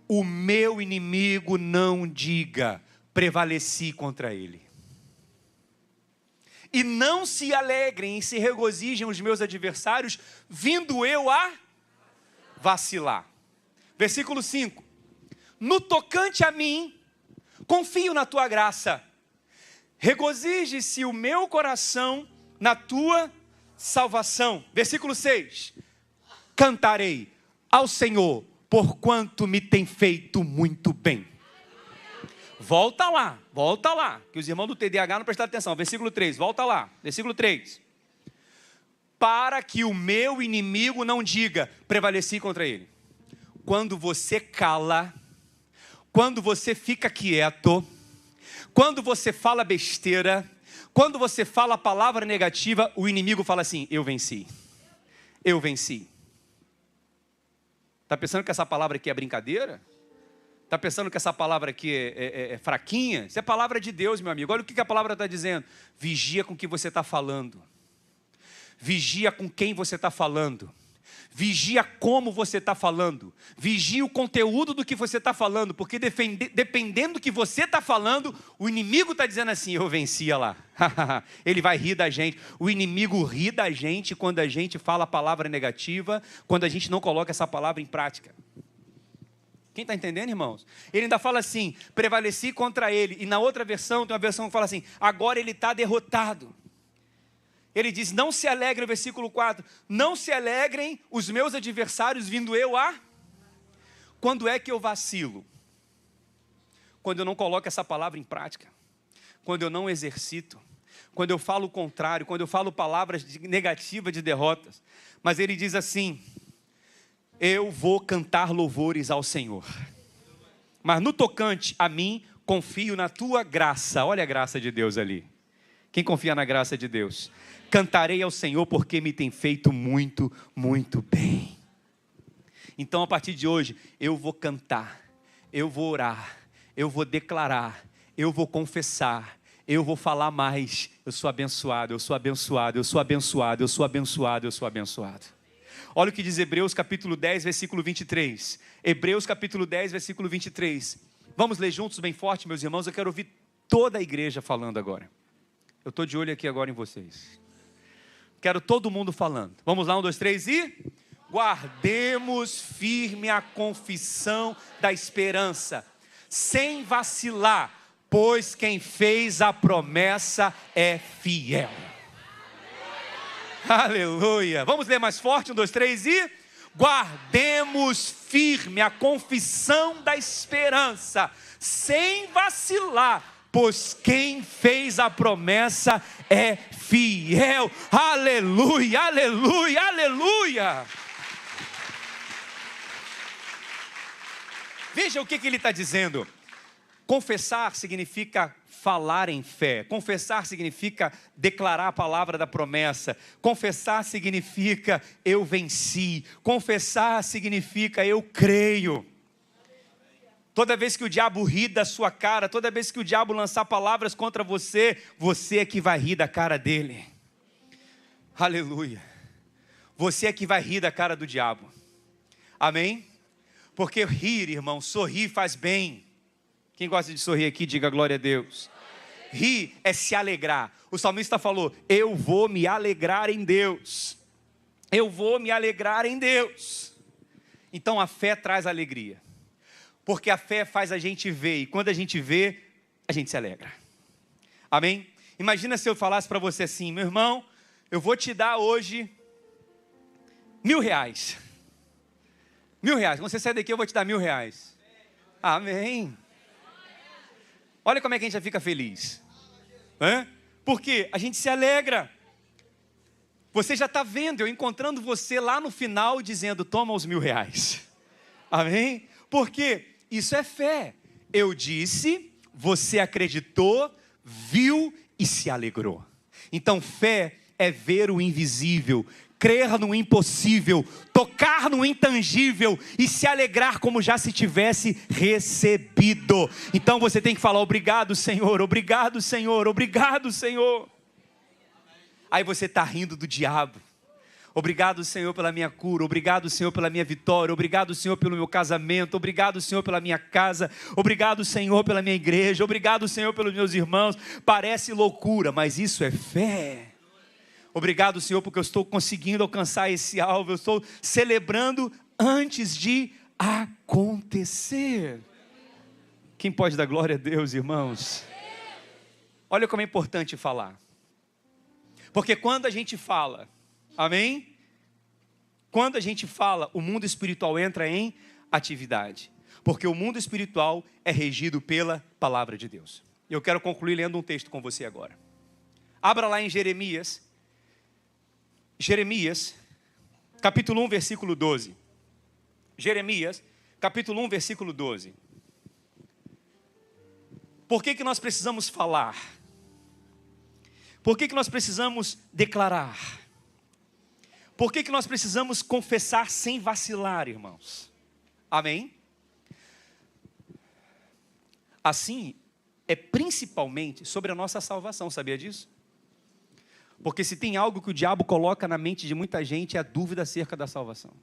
o meu inimigo não diga: prevaleci contra ele. E não se alegrem e se regozijem os meus adversários, vindo eu a vacilar. Versículo 5. No tocante a mim, confio na tua graça. Regozije-se o meu coração na tua salvação. Versículo 6. Cantarei ao Senhor, porquanto me tem feito muito bem. Volta lá, que os irmãos do TDAH não prestaram atenção. Versículo 3, volta lá, versículo 3. Para que o meu inimigo não diga: prevaleci contra ele. Quando você cala, quando você fica quieto, quando você fala besteira, quando você fala a palavra negativa, o inimigo fala assim: eu venci, eu venci. Está pensando que essa palavra aqui é brincadeira? Está pensando que essa palavra aqui é fraquinha? Isso é palavra de Deus, meu amigo. Olha o que a palavra está dizendo. Vigia com o que você está falando. Vigia com quem você está falando. Vigia como você está falando. Vigia o conteúdo do que você está falando. Porque dependendo do que você está falando, o inimigo está dizendo assim: eu vencia lá. Ele vai rir da gente. O inimigo ri da gente quando a gente fala a palavra negativa, quando a gente não coloca essa palavra em prática. Quem está entendendo, irmãos? Ele ainda fala assim: prevaleci contra ele. E na outra versão, tem uma versão que fala assim: agora ele está derrotado. Ele diz: não se alegrem, versículo 4, não se alegrem os meus adversários, vindo eu a... Quando é que eu vacilo? Quando eu não coloco essa palavra em prática. Quando eu não exercito. Quando eu falo o contrário. Quando eu falo palavras negativas de derrotas. Mas ele diz assim: eu vou cantar louvores ao Senhor. Mas no tocante a mim, confio na tua graça. Olha a graça de Deus ali. Quem confia na graça de Deus? Cantarei ao Senhor porque me tem feito muito, muito bem. Então, a partir de hoje, eu vou cantar, eu vou orar, eu vou declarar, eu vou confessar, eu vou falar mais. Eu sou abençoado, eu sou abençoado, eu sou abençoado, eu sou abençoado, eu sou abençoado. Olha o que diz Hebreus capítulo 10, versículo 23. Hebreus capítulo 10, versículo 23. Vamos ler juntos bem forte, meus irmãos. Eu quero ouvir toda a igreja falando agora. Eu estou de olho aqui agora em vocês. Quero todo mundo falando. Vamos lá, 1, 2, 3 e... guardemos firme a confissão da esperança, sem vacilar, pois quem fez a promessa é fiel. Aleluia. Vamos ler mais forte, 1, 2, 3 e... Guardemos firme a confissão da esperança, sem vacilar, pois quem fez a promessa é fiel. Aleluia, aleluia, aleluia. Veja o que ele está dizendo. Confessar significa falar em fé. Confessar significa declarar a palavra da promessa. Confessar significa eu venci. Confessar significa eu creio. Toda vez que o diabo ri da sua cara, toda vez que o diabo lançar palavras contra você, você é que vai rir da cara dele. Aleluia. Você é que vai rir da cara do diabo. Amém? Porque rir, irmão, sorrir faz bem. Quem gosta de sorrir aqui, diga glória a Deus. Rir é se alegrar. O salmista falou, eu vou me alegrar em Deus. Eu vou me alegrar em Deus. Então a fé traz alegria. Porque a fé faz a gente ver. E quando a gente vê, a gente se alegra. Amém? Imagina se eu falasse para você assim, meu irmão, eu vou te dar hoje R$1.000. R$1.000. Quando você sair daqui, eu vou te dar R$1.000. Amém. Olha como é que a gente já fica feliz. Porque a gente se alegra. Você já está vendo, eu encontrando você lá no final, dizendo, toma os R$1.000. Amém? Porque isso é fé. Eu disse, você acreditou, viu e se alegrou. Então fé é ver o invisível, crer no impossível, tocar no intangível e se alegrar como já se tivesse recebido. Então você tem que falar, obrigado Senhor, obrigado Senhor, obrigado Senhor. Aí você está rindo do diabo. Obrigado Senhor pela minha cura, obrigado Senhor pela minha vitória, obrigado Senhor pelo meu casamento, obrigado Senhor pela minha casa, obrigado Senhor pela minha igreja, obrigado Senhor pelos meus irmãos. Parece loucura, mas isso é fé. Obrigado, Senhor, porque eu estou conseguindo alcançar esse alvo. Eu estou celebrando antes de acontecer. Quem pode dar glória a Deus, irmãos? Olha como é importante falar. Porque quando a gente fala, amém? Quando a gente fala, o mundo espiritual entra em atividade. Porque o mundo espiritual é regido pela palavra de Deus. Eu quero concluir lendo um texto com você agora. Abra lá em Jeremias, capítulo 1, versículo 12. Jeremias, capítulo 1, versículo 12. Por que nós precisamos falar? Por que nós precisamos declarar? Por que nós precisamos confessar sem vacilar, irmãos? Amém? Assim, é principalmente sobre a nossa salvação, sabia disso? Porque se tem algo que o diabo coloca na mente de muita gente, é a dúvida acerca da salvação.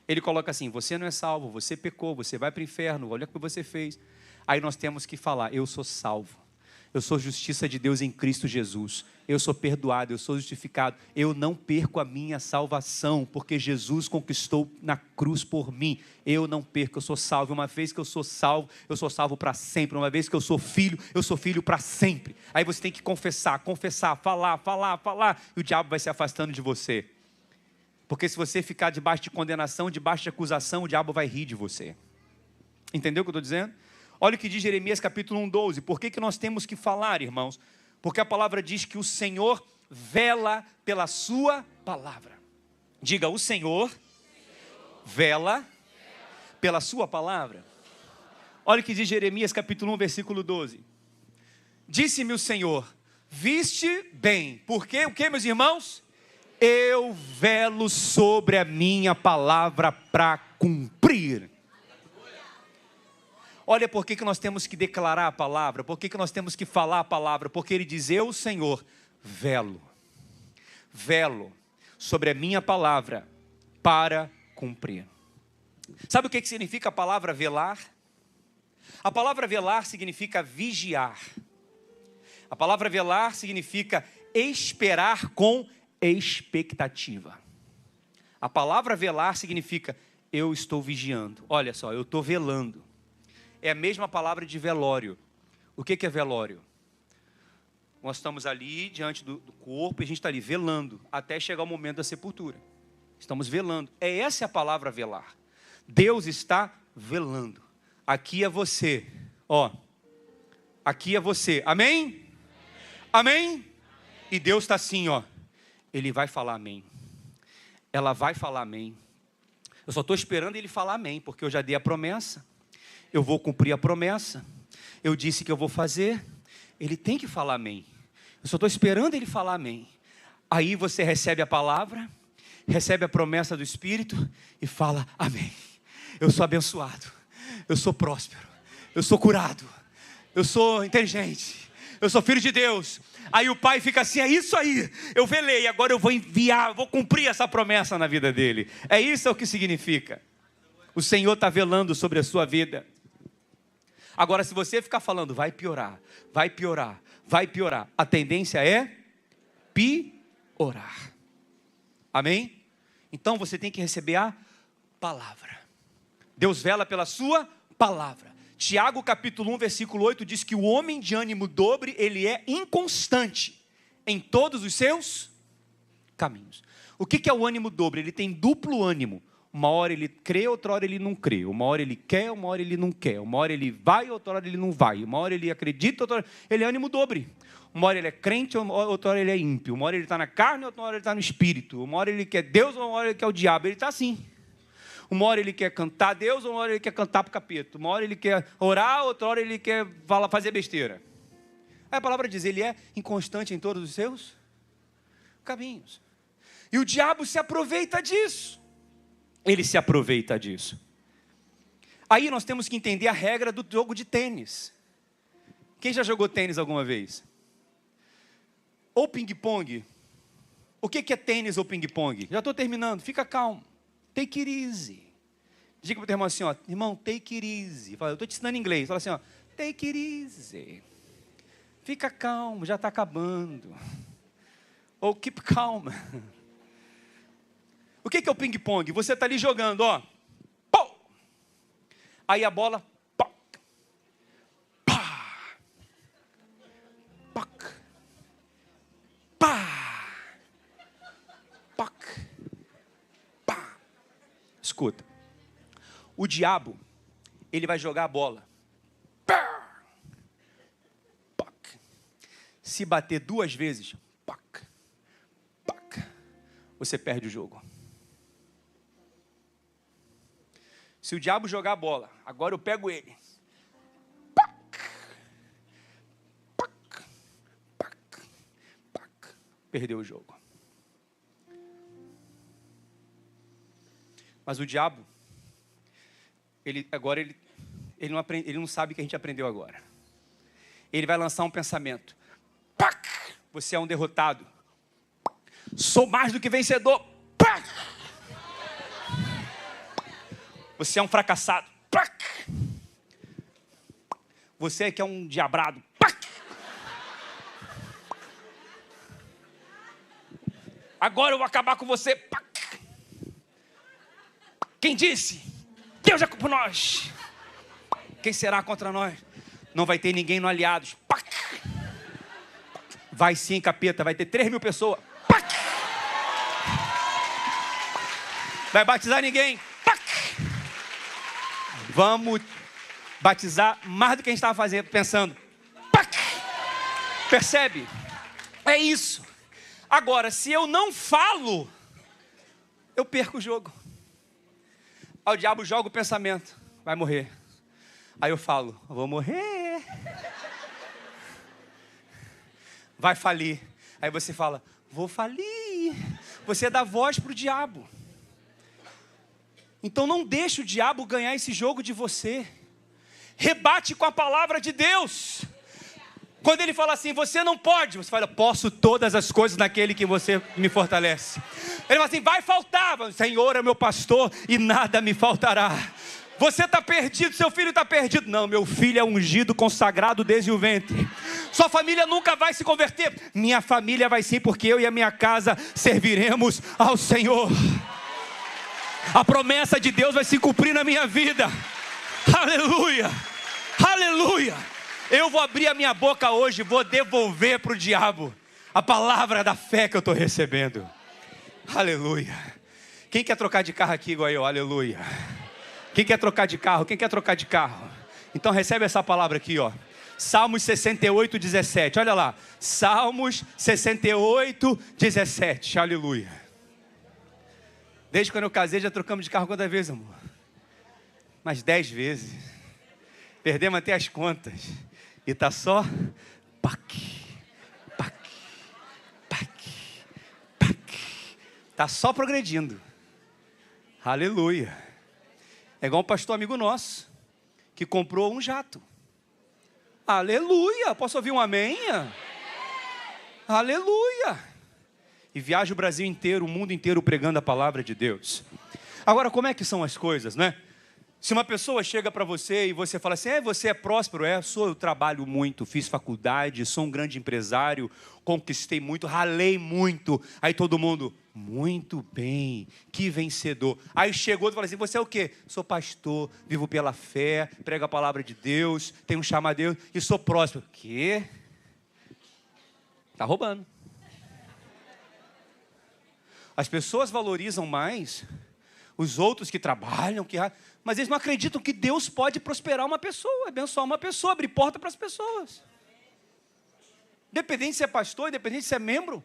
Ele coloca assim, você não é salvo, você pecou, você vai para o inferno, olha o que você fez. Aí nós temos que falar, eu sou salvo. Eu sou justiça de Deus em Cristo Jesus. Eu sou perdoado, eu sou justificado. Eu não perco a minha salvação, porque Jesus conquistou na cruz por mim. Eu não perco, eu sou salvo. Uma vez que eu sou salvo para sempre. Uma vez que eu sou filho para sempre. Aí você tem que confessar, falar. E o diabo vai se afastando de você. Porque se você ficar debaixo de condenação, debaixo de acusação, o diabo vai rir de você. Entendeu o que eu estou dizendo? Olha o que diz Jeremias capítulo 1, 12. Por que nós temos que falar, irmãos? Porque a palavra diz que o Senhor vela pela sua palavra. Diga, o Senhor vela pela sua palavra. Olha o que diz Jeremias capítulo 1, versículo 12. Disse-me o Senhor, viste bem. Porque o que, meus irmãos? Eu velo sobre a minha palavra para cumprir. Olha por que nós temos que declarar a palavra, por que nós temos que falar a palavra, porque ele diz, eu, Senhor, velo sobre a minha palavra para cumprir. Sabe o que significa a palavra velar? A palavra velar significa vigiar. A palavra velar significa esperar com expectativa. A palavra velar significa, eu estou vigiando. Olha só, eu estou velando. É a mesma palavra de velório. O que é velório? Nós estamos ali diante do corpo e a gente está ali velando até chegar o momento da sepultura. Estamos velando. Essa é a palavra velar. Deus está velando. Aqui é você. Ó. Aqui é você. Amém? Amém? E Deus está assim, ó. Ele vai falar amém. Ela vai falar amém. Eu só estou esperando ele falar amém, porque eu já dei a promessa. Eu vou cumprir a promessa. Eu disse que eu vou fazer. Ele tem que falar amém. Eu só estou esperando ele falar amém. Aí você recebe a palavra, recebe a promessa do Espírito e fala amém. Eu sou abençoado. Eu sou próspero. Eu sou curado. Eu sou inteligente. Eu sou filho de Deus. Aí o pai fica assim, é isso aí. Eu velei, agora eu vou enviar, vou cumprir essa promessa na vida dele. É isso o que significa. O Senhor está velando sobre a sua vida. Agora, se você ficar falando, vai piorar, vai piorar, vai piorar, a tendência é piorar. Amém? Então você tem que receber a palavra. Deus vela pela sua palavra. Tiago capítulo 1, versículo 8 diz que o homem de ânimo dobre, ele é inconstante em todos os seus caminhos. O que é o ânimo dobre? Ele tem duplo ânimo. Uma hora ele crê, outra hora ele não crê. Uma hora ele quer, uma hora ele não quer. Uma hora ele vai, outra hora ele não vai. Uma hora ele acredita, outra hora... Ele é ânimo dobre. Uma hora ele é crente, outra hora ele é ímpio. Uma hora ele está na carne, outra hora ele está no espírito. Uma hora ele quer Deus, uma hora ele quer o diabo. Ele está assim. Uma hora ele quer cantar a Deus, uma hora ele quer cantar para o capeta. Uma hora ele quer orar, outra hora ele quer fazer besteira. Aí a palavra diz, ele é inconstante em todos os seus caminhos. E o diabo se aproveita disso. Ele se aproveita disso. Aí nós temos que entender a regra do jogo de tênis. Quem já jogou tênis alguma vez? Ou ping-pong. O que é tênis ou ping-pong? Já estou terminando, fica calmo. Take it easy. Diga para o teu irmão assim, ó, irmão, take it easy. Fala, eu estou te ensinando inglês. Fala assim, ó, take it easy. Fica calmo, já está acabando. Ou keep calm. O que é o ping-pong? Você está ali jogando, ó. Pô! Aí a bola, pá! Pá! Pac! Pá! Pac! Pá! Escuta. O diabo, ele vai jogar a bola. Pá! Pac! Se bater 2 vezes, pac! Pac! Você perde o jogo. Se o diabo jogar a bola, agora eu pego ele. Pac, pac, pac, pac. Perdeu o jogo. Mas o diabo, ele não sabe o que a gente aprendeu agora. Ele vai lançar um pensamento. Pac, você é um derrotado. Sou mais do que vencedor. Pac. Você é um fracassado. Pac! Você é que é um diabrado. Pac! Agora eu vou acabar com você. Pac! Quem disse? Deus é por nós. Quem será contra nós? Não vai ter ninguém no Aliados. Pac! Vai sim, capeta. Vai ter 3.000 pessoas. Pac! Vai batizar ninguém. Vamos batizar mais do que a gente estava fazendo, pensando. Pac! Percebe? É isso. Agora, se eu não falo, eu perco o jogo. Aí o diabo joga o pensamento. Vai morrer. Aí eu falo, vou morrer. Vai falir. Aí você fala, vou falir. Você dá voz para o diabo. Então não deixe o diabo ganhar esse jogo de você. Rebate com a palavra de Deus. Quando ele fala assim, você não pode. Você fala, posso todas as coisas naquele que você me fortalece. Ele fala assim, vai faltar. O Senhor é meu pastor e nada me faltará. Você está perdido, seu filho está perdido. Não, meu filho é ungido, consagrado desde o ventre. Sua família nunca vai se converter. Minha família vai sim, porque eu e a minha casa serviremos ao Senhor. A promessa de Deus vai se cumprir na minha vida. Aleluia, aleluia. Eu vou abrir a minha boca hoje, vou devolver para o diabo a palavra da fé que eu estou recebendo. Aleluia. Quem quer trocar de carro aqui igual eu? Aleluia. Quem quer trocar de carro? Quem quer trocar de carro? Então recebe essa palavra aqui, ó. Salmos 68, 17. Olha lá. Salmos 68, 17. Aleluia. Desde quando eu casei, já trocamos de carro quantas vezes, amor? Umas 10 vezes. Perdemos até as contas. E tá só pac. Tá só progredindo. Aleluia. É igual um pastor amigo nosso, que comprou um jato. Aleluia. Posso ouvir um amém? Aleluia. E viaja o Brasil inteiro, o mundo inteiro pregando a palavra de Deus. Agora, como é que são as coisas, né? Se uma pessoa chega para você e você fala assim, você é próspero? Eu trabalho muito, fiz faculdade, sou um grande empresário, conquistei muito, ralei muito. Aí todo mundo, muito bem, que vencedor. Aí chegou e fala assim, você é o quê? Sou pastor, vivo pela fé, prego a palavra de Deus, tenho um chamado a Deus e sou próspero. Quê? Está roubando. As pessoas valorizam mais os outros que trabalham, mas eles não acreditam que Deus pode prosperar uma pessoa, abençoar uma pessoa, abrir porta para as pessoas. Independente se é pastor, independente se é membro.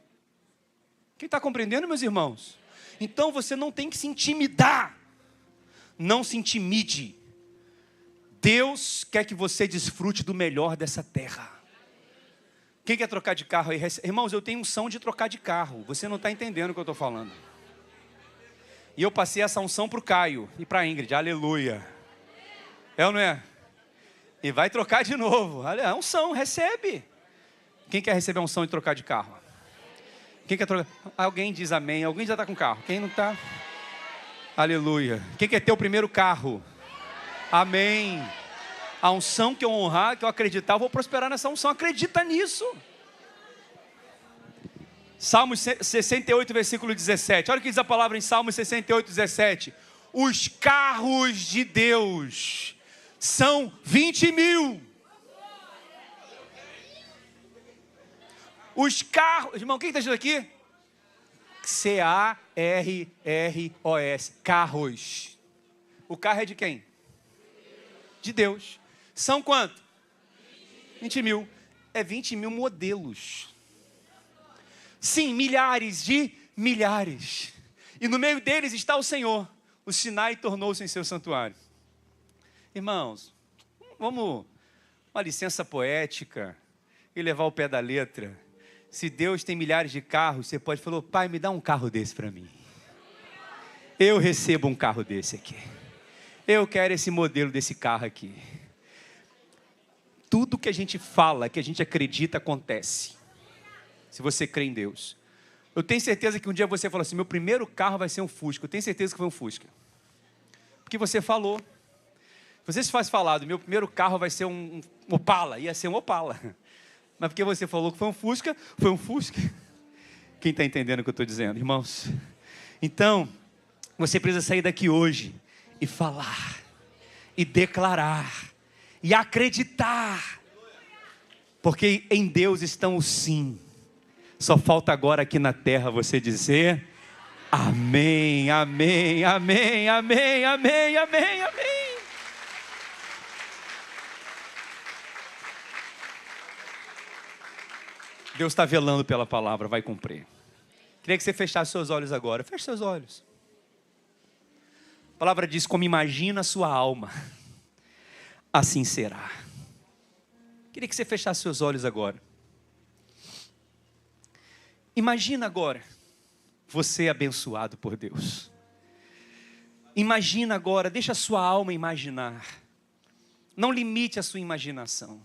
Quem está compreendendo, meus irmãos? Então você não tem que se intimidar. Não se intimide. Deus quer que você desfrute do melhor dessa terra. Quem quer trocar de carro aí? Irmãos, eu tenho unção de trocar de carro. Você não está entendendo o que eu estou falando. E eu passei essa unção para o Caio e para a Ingrid. Aleluia. É ou não é? E vai trocar de novo. A unção, recebe. Quem quer receber a unção de trocar de carro? Quem quer trocar? Alguém diz amém. Alguém já está com carro. Quem não está? Aleluia. Quem quer ter o primeiro carro? Amém. A unção que eu honrar, que eu acreditar, eu vou prosperar nessa unção. Acredita nisso. Salmos 68, versículo 17. Olha o que diz a palavra em Salmos 68, 17. Os carros de Deus são 20 mil. Os carros... Irmão, quem está escrito aqui? C-A-R-R-O-S. Carros. O carro é de quem? De Deus. São quanto? 20 mil. É 20 mil modelos. Sim, milhares de milhares. E no meio deles está o Senhor. O Sinai tornou-se em seu santuário. Irmãos, vamos uma licença poética e levar o pé da letra. Se Deus tem milhares de carros, você pode falar, pai, me dá um carro desse para mim. Eu recebo um carro desse aqui. Eu quero esse modelo desse carro aqui. Tudo que a gente fala, que a gente acredita, acontece. Se você crê em Deus. Eu tenho certeza que um dia você falou assim, meu primeiro carro vai ser um Fusca. Eu tenho certeza que foi um Fusca. Porque você falou. Você se faz falado, meu primeiro carro vai ser um Opala. Ia ser um Opala. Mas porque você falou que foi um Fusca, foi um Fusca. Quem está entendendo o que eu estou dizendo, irmãos? Então, você precisa sair daqui hoje e falar, e declarar, e acreditar. Porque em Deus estão os sim. Só falta agora aqui na terra você dizer amém, amém, amém, amém, amém, amém, amém. Deus está velando pela palavra, vai cumprir. Queria que você fechasse seus olhos agora. Feche seus olhos. A palavra diz, como imagina a sua alma, assim será. Queria que você fechasse seus olhos agora. Imagina agora, você abençoado por Deus. Imagina agora, deixa a sua alma imaginar. Não limite a sua imaginação.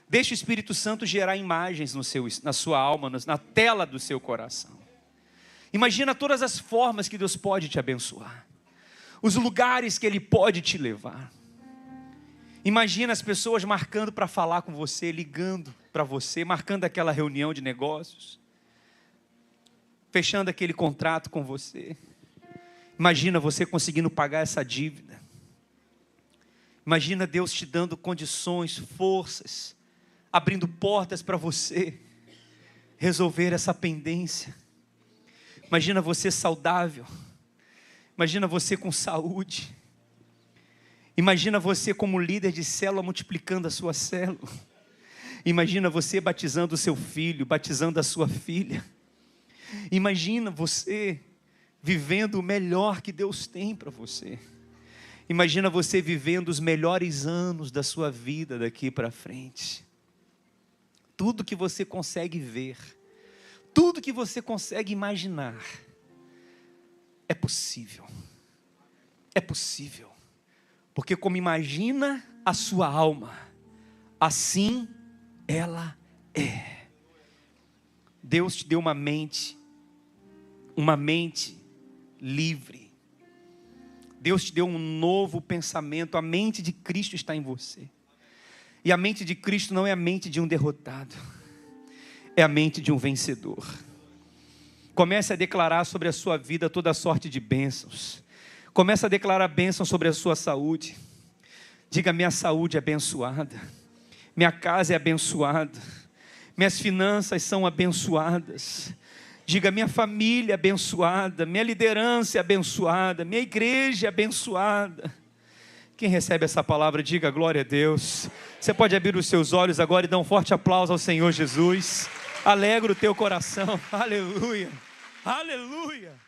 Deixa o Espírito Santo gerar imagens na sua alma, na tela do seu coração. Imagina todas as formas que Deus pode te abençoar. Os lugares que Ele pode te levar. Imagina as pessoas marcando para falar com você, ligando para você, marcando aquela reunião de negócios. Fechando aquele contrato com você. Imagina você conseguindo pagar essa dívida. Imagina Deus te dando condições, forças, abrindo portas para você resolver essa pendência. Imagina você saudável, Imagina você com saúde. Imagina você como líder de célula multiplicando a sua célula. Imagina você batizando o seu filho, batizando a sua filha. Imagina você vivendo o melhor que Deus tem para você. Imagina você vivendo os melhores anos da sua vida daqui para frente. Tudo que você consegue ver, tudo que você consegue imaginar, é possível. É possível. Porque como imagina a sua alma, assim ela é. Deus te deu uma mente livre. Deus te deu um novo pensamento. A mente de Cristo está em você. E a mente de Cristo não é a mente de um derrotado, é a mente de um vencedor. Comece a declarar sobre a sua vida toda a sorte de bênçãos. Comece a declarar bênção sobre a sua saúde. Diga: minha saúde é abençoada, minha casa é abençoada, minhas finanças são abençoadas. Diga: minha família é abençoada, minha liderança é abençoada, minha igreja é abençoada. Quem recebe essa palavra, diga glória a Deus. Você pode abrir os seus olhos agora e dar um forte aplauso ao Senhor Jesus. Alegra o teu coração. Aleluia, aleluia.